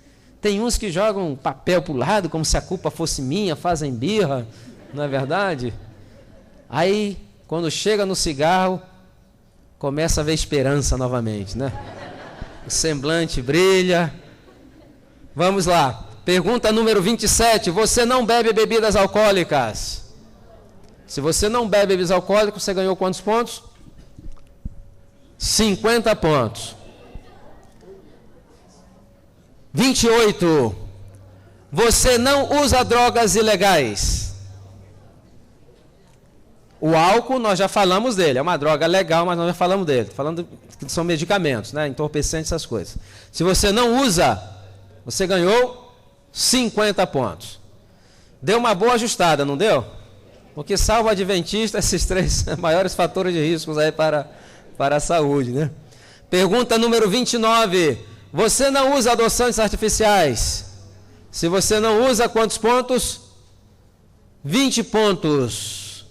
Tem uns que jogam papel para o lado, como se a culpa fosse minha, fazem birra, não é verdade? Aí, quando chega no cigarro, começa a ver esperança novamente, né? O semblante brilha. Vamos lá. Pergunta número 27. Você não bebe bebidas alcoólicas? Se você não bebe bebidas alcoólicas, você ganhou quantos pontos? 50 pontos. 28. Você não usa drogas ilegais. O álcool, nós já falamos dele, é uma droga legal, mas nós já falamos dele. Falando que são medicamentos, né? Entorpecentes, essas coisas. Se você não usa, você ganhou 50 pontos. Deu uma boa ajustada, não deu? Porque salvo o adventista, esses 3 maiores fatores de riscos aí para a saúde, né? Pergunta número 29. Você não usa adoçantes artificiais? Se você não usa, quantos pontos? 20 pontos.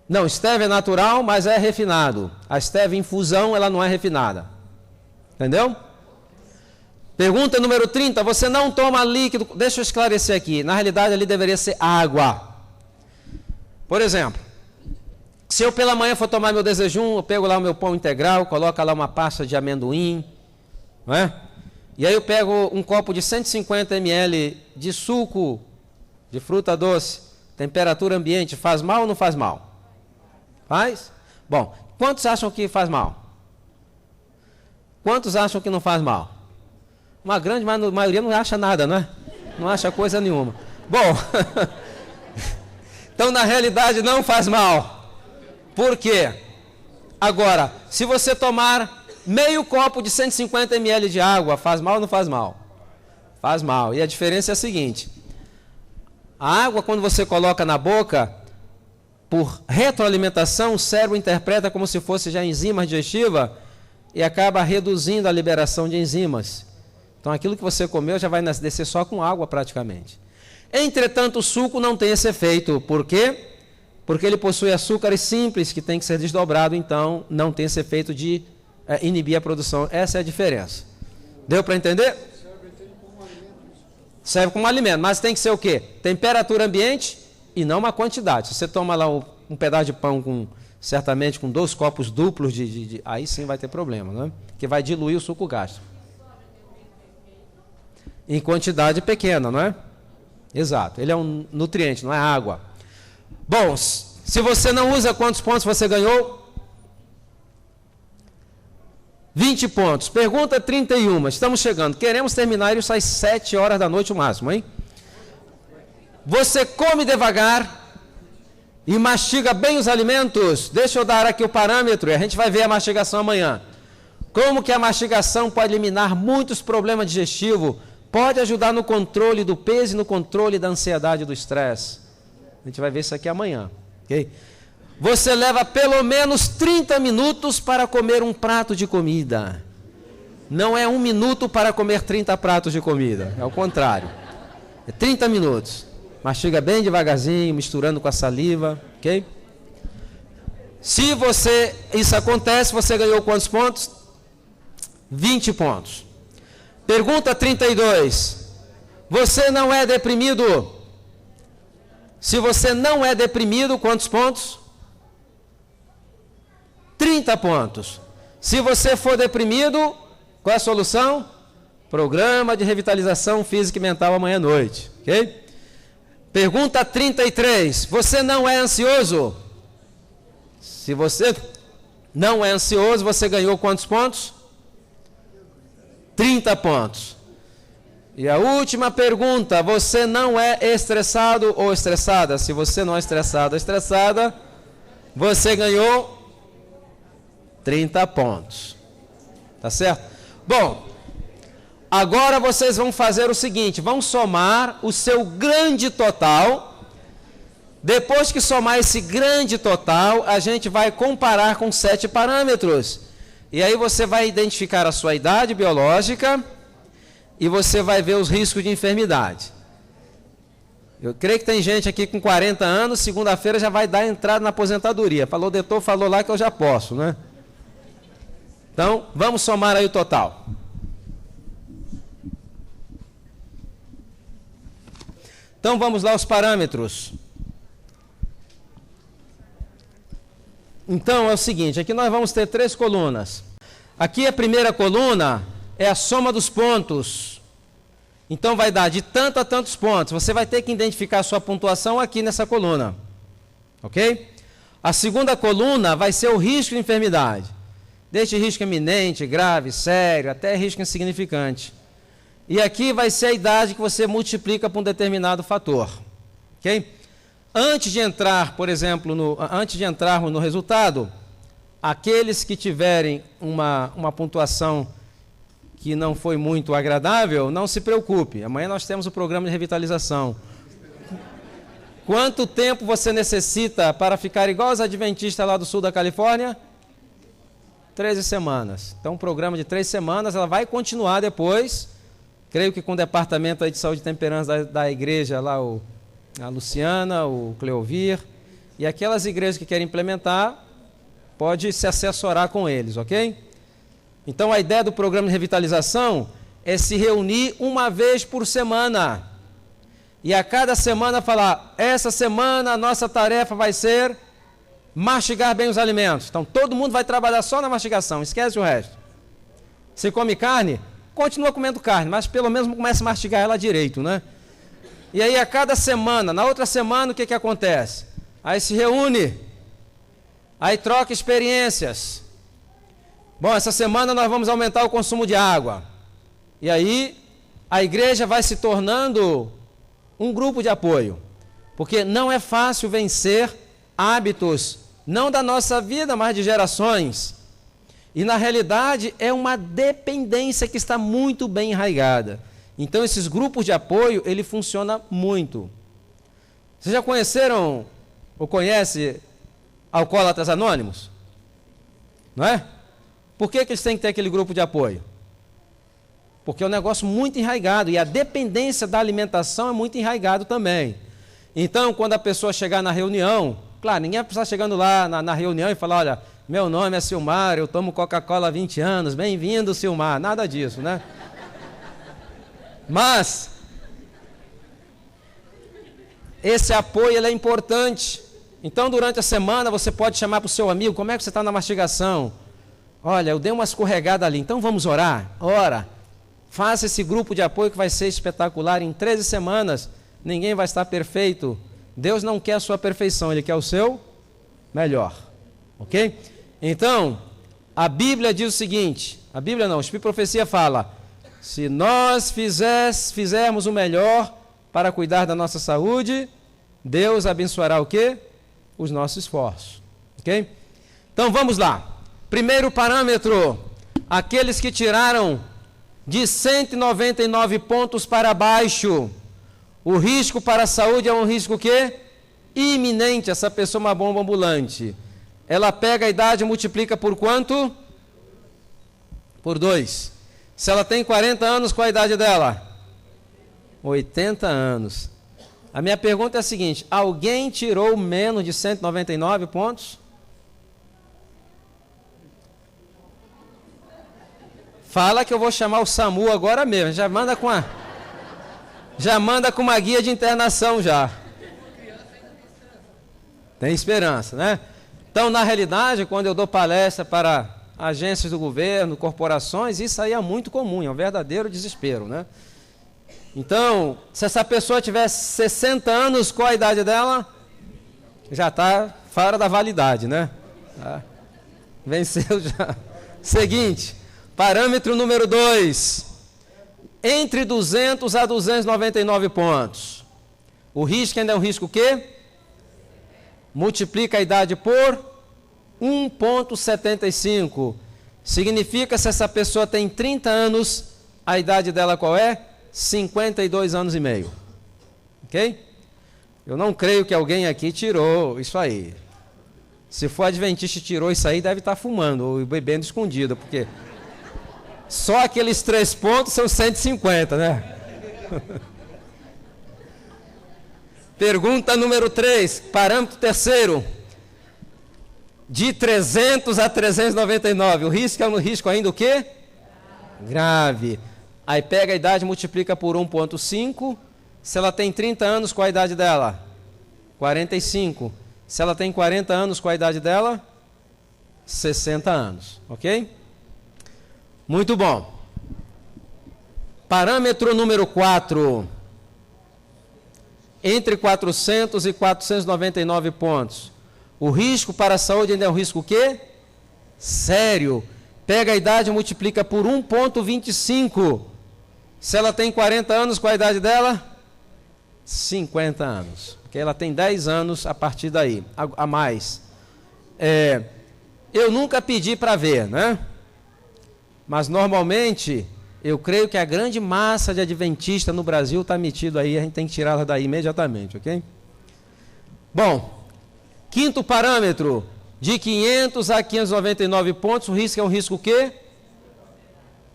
Não, stevia é natural, mas é refinado. A stevia em infusão, ela não é refinada. Entendeu? Pergunta número 30. Você não toma líquido. Deixa eu esclarecer aqui. Na realidade, ali deveria ser água. Por exemplo, se eu pela manhã for tomar meu desejum, eu pego lá o meu pão integral, coloco lá uma pasta de amendoim, não é? E aí eu pego um copo de 150 ml de suco de fruta doce, temperatura ambiente, faz mal ou não faz mal? Faz? Bom, quantos acham que faz mal? Quantos acham que não faz mal? Uma grande maioria não acha nada, não é? Não acha coisa nenhuma. Bom, então na realidade não faz mal. Por quê? Agora, se você tomar meio copo de 150 ml de água, faz mal ou não faz mal? Faz mal. E a diferença é a seguinte: a água, quando você coloca na boca, por retroalimentação, o cérebro interpreta como se fosse já enzima digestiva e acaba reduzindo a liberação de enzimas. Então aquilo que você comeu já vai descer só com água praticamente. Entretanto, o suco não tem esse efeito. Por quê? Porque ele possui açúcares simples que tem que ser desdobrado, então não tem esse efeito de inibir a produção. Essa é a diferença. Deu para entender? Serve como alimento, mas tem que ser o quê? Temperatura ambiente e não uma quantidade. Se você toma lá um pedaço de pão certamente com 2 copos duplos, aí sim vai ter problema, né? Que vai diluir o suco gástrico. Em quantidade pequena, não é? Exato. Ele é um nutriente, não é água. Bom, se você não usa, quantos pontos você ganhou? 20 pontos. Pergunta 31. Estamos chegando. Queremos terminar isso às 7 horas da noite o máximo, hein? Você come devagar e mastiga bem os alimentos? Deixa eu dar aqui o parâmetro e a gente vai ver a mastigação amanhã. Como que a mastigação pode eliminar muitos problemas digestivos? Pode ajudar no controle do peso e no controle da ansiedade e do estresse. A gente vai ver isso aqui amanhã. Okay? Você leva pelo menos 30 minutos para comer um prato de comida. Não é 1 minuto para comer 30 pratos de comida. É o contrário. É 30 minutos. Mastiga bem devagarzinho, misturando com a saliva. Ok? Se isso acontece, você ganhou quantos pontos? 20 pontos. Pergunta 32. Você não é deprimido? Se você não é deprimido, quantos pontos? 30 pontos. Se você for deprimido, qual é a solução? Programa de revitalização física e mental amanhã à noite. Ok? Pergunta 33. Você não é ansioso? Se você não é ansioso, você ganhou quantos pontos? 30 pontos. E a última pergunta, você não é estressado ou estressada? Se você não é estressado ou estressada, você ganhou 30 pontos. Tá certo? Bom, agora vocês vão fazer o seguinte, vão somar o seu grande total. Depois que somar esse grande total, a gente vai comparar com 7 parâmetros. E aí você vai identificar a sua idade biológica e você vai ver os riscos de enfermidade. Eu creio que tem gente aqui com 40 anos, segunda-feira já vai dar entrada na aposentadoria. Falou, doutor, falou lá que eu já posso, né? Então, vamos somar aí o total. Então, vamos lá os parâmetros. Então, é o seguinte, aqui nós vamos ter 3 colunas. Aqui a primeira coluna é a soma dos pontos. Então, vai dar de tanto a tantos pontos. Você vai ter que identificar a sua pontuação aqui nessa coluna. Ok? A segunda coluna vai ser o risco de enfermidade. Desde risco iminente, grave, sério, até risco insignificante. E aqui vai ser a idade que você multiplica por um determinado fator. Ok? Antes de entrar, por exemplo, antes de entrarmos no resultado, aqueles que tiverem uma pontuação que não foi muito agradável, não se preocupe. Amanhã nós temos o programa de revitalização. Quanto tempo você necessita para ficar igual aos adventistas lá do sul da Califórnia? 13 semanas. Então, um programa de 3 semanas, ela vai continuar depois, creio que com o departamento aí de saúde e temperança da igreja, lá a Luciana, o Cleovir, e aquelas igrejas que querem implementar, pode se assessorar com eles, ok? Então, a ideia do programa de revitalização é se reunir uma vez por semana. E a cada semana falar, essa semana a nossa tarefa vai ser mastigar bem os alimentos. Então, todo mundo vai trabalhar só na mastigação, esquece o resto. Se come carne, continua comendo carne, mas pelo menos começa a mastigar ela direito, né? E aí, a cada semana, na outra semana, o que acontece? Aí se reúne, aí troca experiências. Bom, essa semana nós vamos aumentar o consumo de água. E aí, a igreja vai se tornando um grupo de apoio. Porque não é fácil vencer hábitos, não da nossa vida, mas de gerações. E na realidade é uma dependência que está muito bem enraizada. Então esses grupos de apoio, ele funciona muito. Vocês já conheceram ou conhecem Alcoólatras Anônimos? Não é? Por que eles têm que ter aquele grupo de apoio? Porque é um negócio muito enraizado e a dependência da alimentação é muito enraizado também. Então, quando a pessoa chegar na reunião, claro, ninguém vai precisar chegando lá na reunião e falar, olha, meu nome é Silmar, eu tomo Coca-Cola há 20 anos, bem-vindo, Silmar. Nada disso, né? Mas, esse apoio ele é importante. Então, durante a semana, você pode chamar para o seu amigo, como é que você está na mastigação? Olha, eu dei uma escorregada ali, então vamos orar? Ora, faça esse grupo de apoio que vai ser espetacular. Em 13 semanas, ninguém vai estar perfeito. Deus não quer a sua perfeição, Ele quer o seu melhor. Ok? Então, a Bíblia diz o seguinte, a Bíblia não, o Espírito de Profecia fala, se nós fizermos o melhor para cuidar da nossa saúde, Deus abençoará o quê? Os nossos esforços. Ok? Então, vamos lá. Primeiro parâmetro, aqueles que tiraram de 199 pontos para baixo, o risco para a saúde é um risco o quê? Iminente. Essa pessoa é uma bomba ambulante. Ela pega a idade e multiplica por quanto? Por 2. Se ela tem 40 anos, qual a idade dela? 80 anos. A minha pergunta é a seguinte, alguém tirou menos de 199 pontos? Fala que eu vou chamar o SAMU agora mesmo, já manda com uma guia de internação já. Tem esperança, né? Então, na realidade, quando eu dou palestra para agências do governo, corporações, isso aí é muito comum, é um verdadeiro desespero, né? Então, se essa pessoa tivesse 60 anos, qual a idade dela? Já está fora da validade, né? Venceu já. Seguinte, parâmetro número 2. Entre 200 a 299 pontos. O risco ainda é um risco o quê? Multiplica a idade por 1,75. Significa, se essa pessoa tem 30 anos, a idade dela qual é? 52 anos e meio. Ok? Eu não creio que alguém aqui tirou isso aí. Se for adventista e tirou isso aí, deve estar fumando ou bebendo escondido, porque só aqueles 3 pontos são 150, né? Pergunta número 3, parâmetro terceiro. De 300 a 399, o risco é um risco ainda o quê? Grave. Aí pega a idade e multiplica por 1,5. Se ela tem 30 anos, qual a idade dela? 45. Se ela tem 40 anos, qual a idade dela? 60 anos. Ok? Muito bom. Parâmetro número 4. Entre 400 e 499 pontos. O risco para a saúde ainda é um risco o quê? Sério. Pega a idade e multiplica por 1,25. Se ela tem 40 anos, qual a idade dela? 50 anos. Porque ela tem 10 anos a partir daí, a mais. Eu nunca pedi para ver, né? Mas normalmente, eu creio que a grande massa de adventistas no Brasil está metido aí, a gente tem que tirá-la daí imediatamente, ok? Bom, quinto parâmetro, de 500 a 599 pontos, o risco é um risco o quê?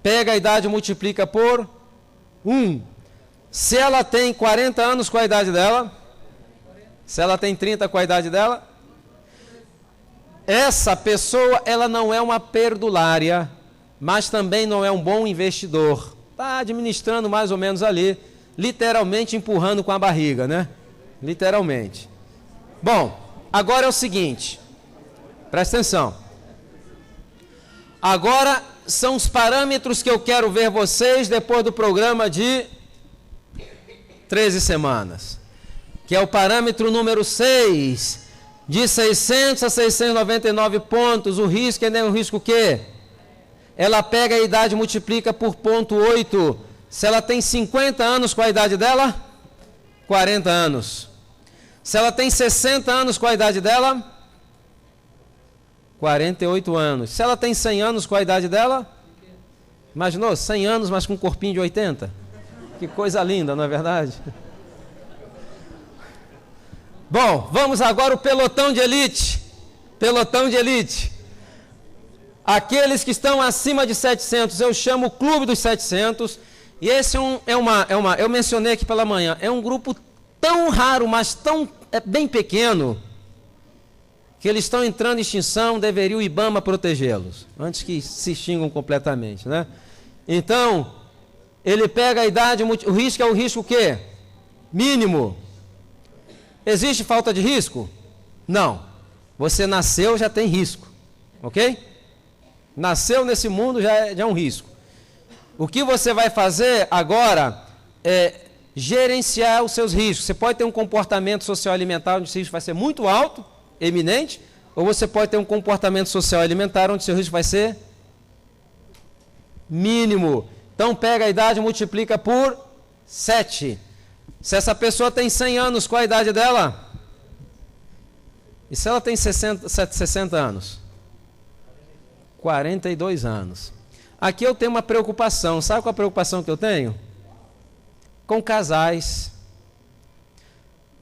Pega a idade e multiplica por 1. Se ela tem 40 anos, qual a idade dela? Se ela tem 30, qual a idade dela? Essa pessoa, ela não é uma perdulária, mas também não é um bom investidor. Está administrando mais ou menos ali, literalmente empurrando com a barriga, né? Literalmente. Bom, agora é o seguinte, presta atenção. Agora são os parâmetros que eu quero ver vocês depois do programa de 13 semanas, que é o parâmetro número 6, de 600 a 699 pontos, o risco é um risco o quê? Ela pega a idade e multiplica por 0,8. Se ela tem 50 anos, qual a idade dela? 40 anos. Se ela tem 60 anos, qual a idade dela? 48 anos. Se ela tem 100 anos, qual a idade dela? Imaginou? 100 anos, mas com um corpinho de 80? Que coisa linda, não é verdade? Bom, vamos agora ao pelotão de elite. Pelotão de elite. Aqueles que estão acima de 700, eu chamo o Clube dos 700. E esse eu mencionei aqui pela manhã, é um grupo tão raro, mas bem pequeno, que eles estão entrando em extinção, deveria o IBAMA protegê-los, antes que se extingam completamente, né? Então, ele pega a idade, o risco é o risco o quê? Mínimo. Existe falta de risco? Não. Você nasceu, já tem risco, ok? Nasceu nesse mundo, já é um risco. O que você vai fazer agora é gerenciar os seus riscos. Você pode ter um comportamento social alimentar onde o risco vai ser muito alto, eminente, ou você pode ter um comportamento social alimentar onde o seu risco vai ser mínimo. Então pega a idade e multiplica por 7. Se essa pessoa tem 100 anos, qual a idade dela? E se ela tem 60 anos? 42 anos. Aqui eu tenho uma preocupação. Sabe qual a preocupação que eu tenho? Com casais.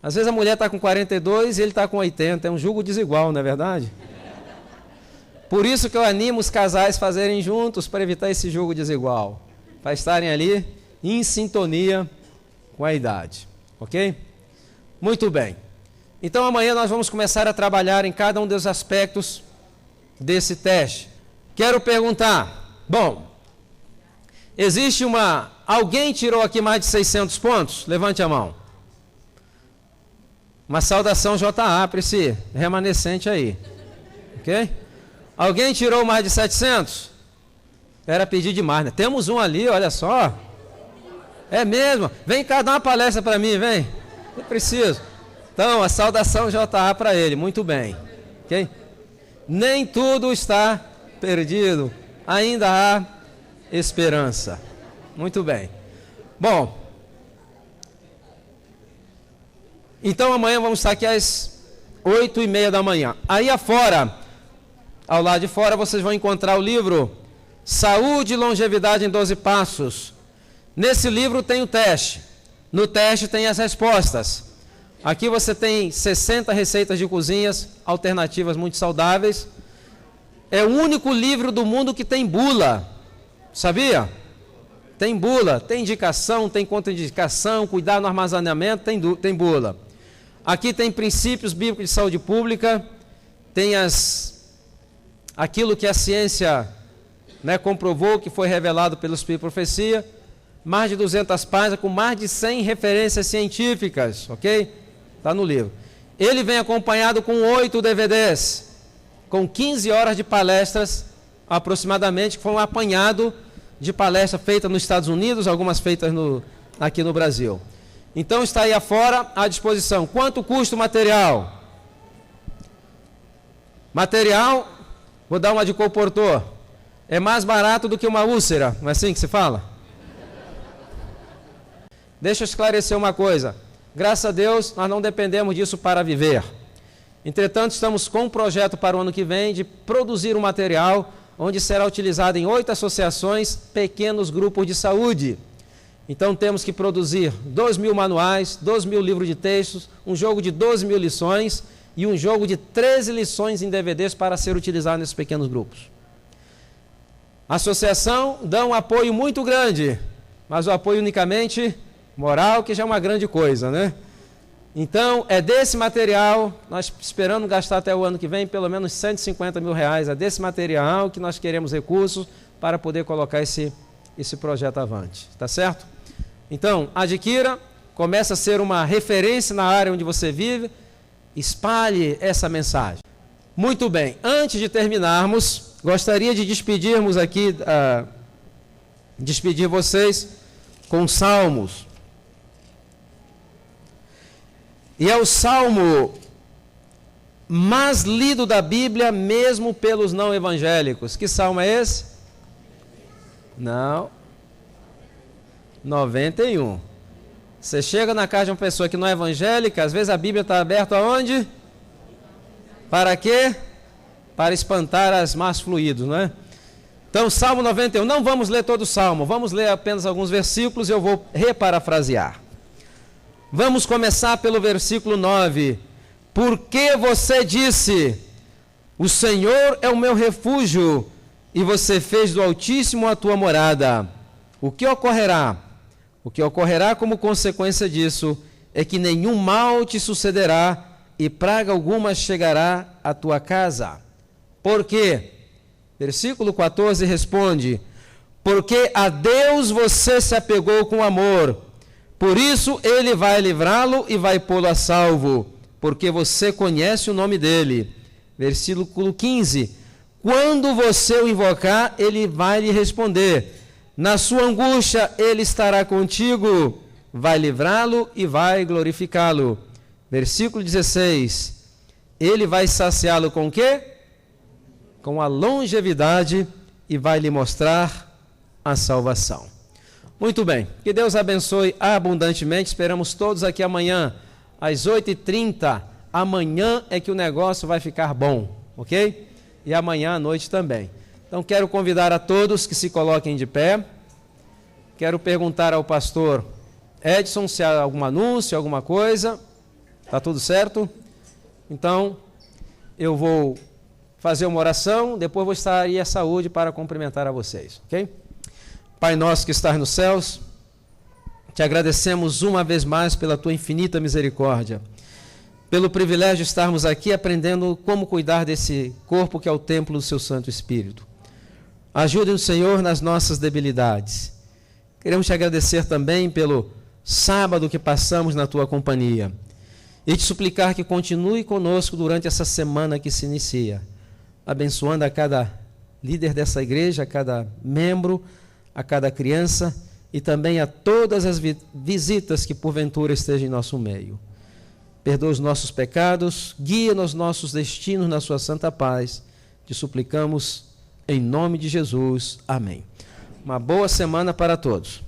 Às vezes a mulher está com 42 e ele está com 80. É um julgo desigual, não é verdade? Por isso que eu animo os casais a fazerem juntos para evitar esse julgo desigual. Para estarem ali em sintonia com a idade. Ok? Muito bem. Então amanhã nós vamos começar a trabalhar em cada um dos aspectos desse teste. Quero perguntar, bom, existe alguém tirou aqui mais de 600 pontos? Levante a mão. Uma saudação JA para esse remanescente aí. Ok? Alguém tirou mais de 700? Era pedir demais, né? Temos um ali, olha só. É mesmo? Vem cá dar uma palestra para mim, vem. Eu preciso. Então, a saudação JA para ele, muito bem. Ok? Nem tudo está perdido, ainda há esperança. Muito bem. Bom, então amanhã vamos estar aqui às 8h30 da manhã. Aí afora, ao lado de fora, vocês vão encontrar o livro Saúde e Longevidade em 12 Passos. Nesse livro tem o teste. No teste tem as respostas. Aqui você tem 60 receitas de cozinhas alternativas muito saudáveis. É o único livro do mundo que tem bula. Sabia? Tem bula, tem indicação, tem contraindicação, cuidar no armazenamento, tem bula. Aqui tem princípios bíblicos de saúde pública, tem aquilo que a ciência, né, comprovou, que foi revelado pelo Espírito de Profecia, mais de 200 páginas, com mais de 100 referências científicas, ok? Está no livro. Ele vem acompanhado com 8 DVDs, com 15 horas de palestras, aproximadamente, que foi um apanhado de palestra feita nos Estados Unidos, algumas feitas aqui no Brasil. Então está aí afora à disposição. Quanto custa o material? Material, vou dar uma de Colportor, é mais barato do que uma úlcera, não é assim que se fala? Deixa eu esclarecer uma coisa. Graças a Deus, nós não dependemos disso para viver. Entretanto, estamos com um projeto para o ano que vem de produzir um material onde será utilizado em 8 associações, pequenos grupos de saúde. Então, temos que produzir 2.000 manuais, 2.000 livros de textos, um jogo de 12.000 lições e um jogo de 13 lições em DVDs para ser utilizado nesses pequenos grupos. A associação dá um apoio muito grande, mas o apoio unicamente moral, que já é uma grande coisa, né? Então, é desse material, nós esperamos gastar até o ano que vem pelo menos R$150 mil, é desse material que nós queremos recursos para poder colocar esse projeto avante, tá certo? Então, adquira, comece a ser uma referência na área onde você vive, espalhe essa mensagem. Muito bem, antes de terminarmos, gostaria de despedirmos aqui, despedir vocês com salmos. E é o salmo mais lido da Bíblia, mesmo pelos não evangélicos. Que salmo é esse? Não. 91. Você chega na casa de uma pessoa que não é evangélica, às vezes a Bíblia está aberta aonde? Para quê? Para espantar as más fluídos, não é? Então, Salmo 91. Não vamos ler todo o salmo, vamos ler apenas alguns versículos e eu vou reparafrasear. Vamos começar pelo versículo 9. Porque você disse, o Senhor é o meu refúgio, e você fez do Altíssimo a tua morada. O que ocorrerá? O que ocorrerá como consequência disso é que nenhum mal te sucederá e praga alguma chegará à tua casa. Por quê? Versículo 14 responde, porque a Deus você se apegou com amor, por isso Ele vai livrá-lo e vai pô-lo a salvo, porque você conhece o nome dEle. Versículo 15, quando você o invocar, Ele vai lhe responder, na sua angústia Ele estará contigo, vai livrá-lo e vai glorificá-lo. Versículo 16, Ele vai saciá-lo com o quê? Com a longevidade e vai lhe mostrar a salvação. Muito bem, que Deus abençoe abundantemente, esperamos todos aqui amanhã, às 8h30, amanhã é que o negócio vai ficar bom, ok? E amanhã à noite também. Então quero convidar a todos que se coloquem de pé, quero perguntar ao pastor Edson se há algum anúncio, alguma coisa, está tudo certo? Então, eu vou fazer uma oração, depois vou estar aí a saúde para cumprimentar a vocês, ok? Pai nosso que estás nos céus, te agradecemos uma vez mais pela tua infinita misericórdia, pelo privilégio de estarmos aqui aprendendo como cuidar desse corpo que é o templo do seu Santo Espírito. Ajude-nos, Senhor, nas nossas debilidades. Queremos te agradecer também pelo sábado que passamos na tua companhia e te suplicar que continue conosco durante essa semana que se inicia, abençoando a cada líder dessa igreja, a cada membro, a cada criança e também a todas as visitas que porventura estejam em nosso meio. Perdoa os nossos pecados, guia nos nossos destinos na sua santa paz. Te suplicamos em nome de Jesus. Amém. Uma boa semana para todos.